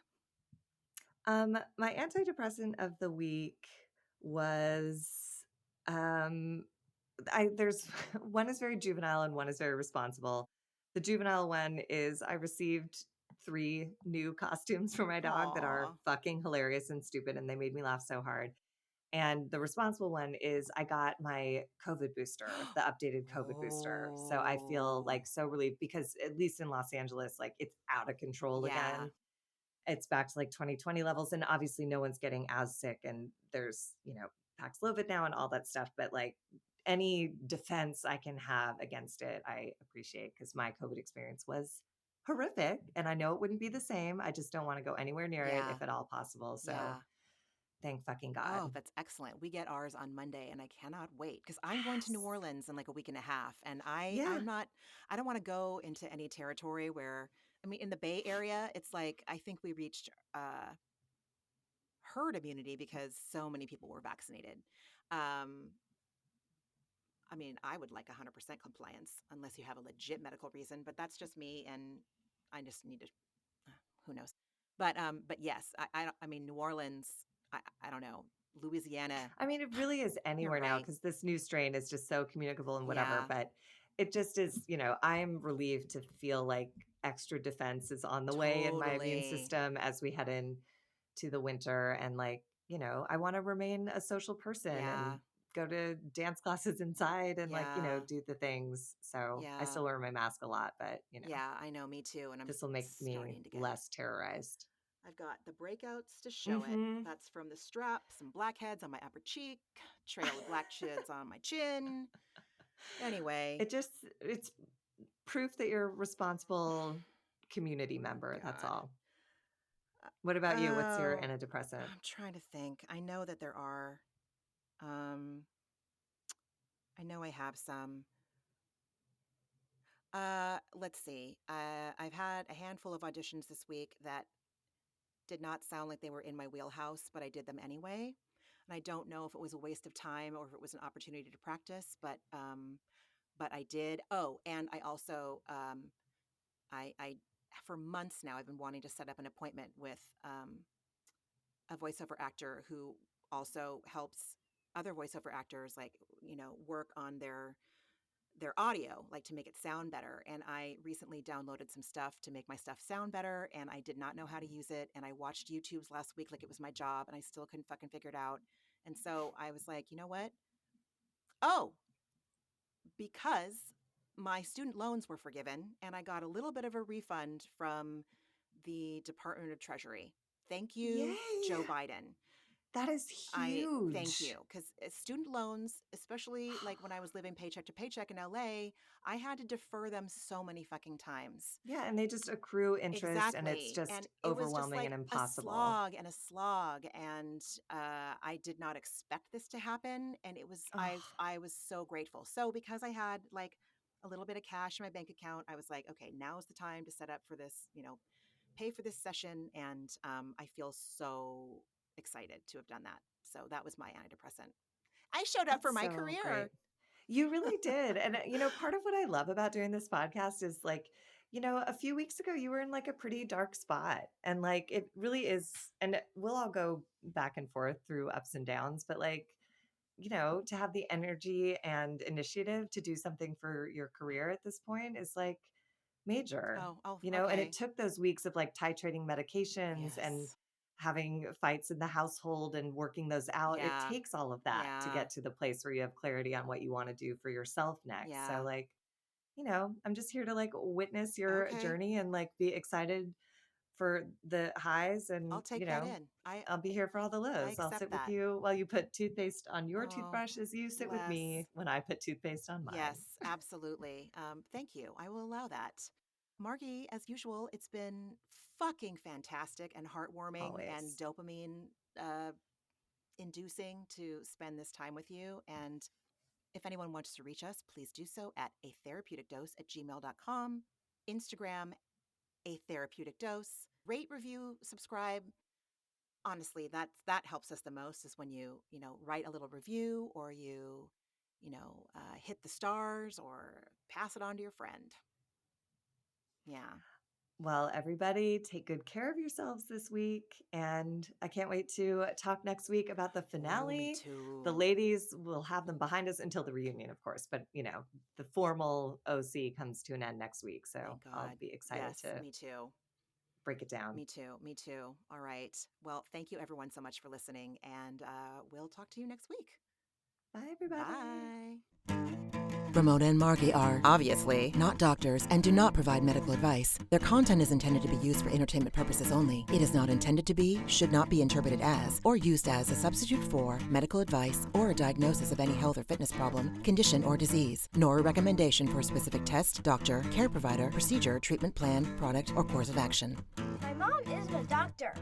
My antidepressant of the week was um there's one is very juvenile and one is very responsible. The juvenile one is I received 3 new costumes for my dog that are Aw. fucking hilarious and stupid, and they made me laugh so hard. And the responsible one is I got my COVID booster, the updated COVID booster. So I feel Oh. like so relieved because at least in Los Angeles, like it's out of control Yeah. again. It's back to like 2020 levels. And obviously no one's getting as sick and there's, Paxlovid now and all that stuff. But like any defense I can have against it, I appreciate because my COVID experience was horrific and I know it wouldn't be the same. I just don't want to go anywhere near it Yeah. if at all possible. So Yeah. thank fucking God. Oh, that's excellent. We get ours on Monday and I cannot wait because I'm going to New Yes. Orleans in like a week and a half. And Yeah. I don't want to go into any territory where, I mean, in the Bay Area, it's like, I think we reached herd immunity because so many people were vaccinated. Um, I mean, I would like 100% compliance unless you have a legit medical reason, but that's just me. And I just need to, who knows? But yes, I mean, New Orleans, I don't know, Louisiana, I mean, it really is you're anywhere now right. because this new strain is just so communicable and whatever. Yeah, But it just is, I'm relieved to feel like extra defense is on the way in my immune totally. system as we head in to the winter. And like, I want to remain a social person and Yeah, go to dance classes inside and like, yeah, do the things. So I yeah, still wear my mask a lot, but yeah. I know, me too. And I'm this will make me starting to get it. less terrorized. I've got the breakouts to show it. Hmm. That's from the strap, some blackheads on my upper cheek, trail of black chids on my chin. Anyway, It's proof that you're a responsible community member, that's God. all. What about you? What's your Oh, antidepressant? I'm trying to think. I know that there are. Um, I know I have some. Let's see. I've had a handful of auditions this week that did not sound like they were in my wheelhouse, but I did them anyway. And I don't know if it was a waste of time or if it was an opportunity to practice, but I did. Oh, and I also I for months now I've been wanting to set up an appointment with a voiceover actor who also helps other voiceover actors like work on their audio, like to make it sound better. And I recently downloaded some stuff to make my stuff sound better, and I did not know how to use it. And I watched YouTube's last week like it was my job, and I still couldn't fucking figure it out. And so I was like, you know what? Oh, because my student loans were forgiven, and I got a little bit of a refund from the Department of Treasury. Thank you, Yay! Joe Biden. That is I thank huge. you because student loans, especially like when I was living paycheck to paycheck in LA, I had to defer them so many fucking times. Yeah, and they just accrue interest and it's Exactly. just And it was just overwhelming and like a impossible. slog and a slog. And I did not expect this to happen. And Oh, I was so grateful. So because I had like a little bit of cash in my bank account, I was like, okay, now is the time to set up for this, pay for this session. And I feel so excited to have done that. So that was my antidepressant. I showed up for That's my so great. career. You really did. And, part of what I love about doing this podcast is like, a few weeks ago, you were in like a pretty dark spot. And like, it really is. And we'll all go back and forth through ups and downs, but like, to have the energy and initiative to do something for your career at this point is like major, Oh, and it okay. took those weeks of like titrating medications and Yes. having fights in the household and working those out. It Yeah. takes all of that to Yeah. get to the place where you have clarity on what you want to do for yourself next. So Yeah. like, I'm just here to like witness your Okay. journey and like be excited for the highs I'll and, take that in. I'll be here for all the I lows. I'll accept sit with that. you while you put toothpaste on your Oh, toothbrush as you sit with bless. me when I put toothpaste on mine. Yes, absolutely. Thank you. I will allow that. Margie, as usual, it's been fucking fantastic and heartwarming and Always. dopamine uh, inducing to spend this time with you. And if anyone wants to reach us, please do so at atherapeuticdose@gmail.com, Instagram, A Therapeutic Dose. Rate, review, subscribe. Honestly, that helps us the most is when you write a little review or hit the stars or pass it on to your friend. Yeah. Well, everybody, take good care of yourselves this week. And I can't wait to talk next week about the Oh, me finale. The too. ladies will have them behind us until the reunion, of course. But, the formal OC comes to an end next week. So Thank I'll God. be excited Yes, to me too. break it down. Me too. Me too. All right. Well, thank you everyone so much for listening, and we'll talk to you next week. Bye, everybody. Bye. Ramona and Margee are, obviously, not doctors and do not provide medical advice. Their content is intended to be used for entertainment purposes only. It is not intended to be, should not be interpreted as, or used as a substitute for medical advice or a diagnosis of any health or fitness problem, condition, or disease, nor a recommendation for a specific test, doctor, care provider, procedure, treatment plan, product, or course of action. My mom isn't a doctor.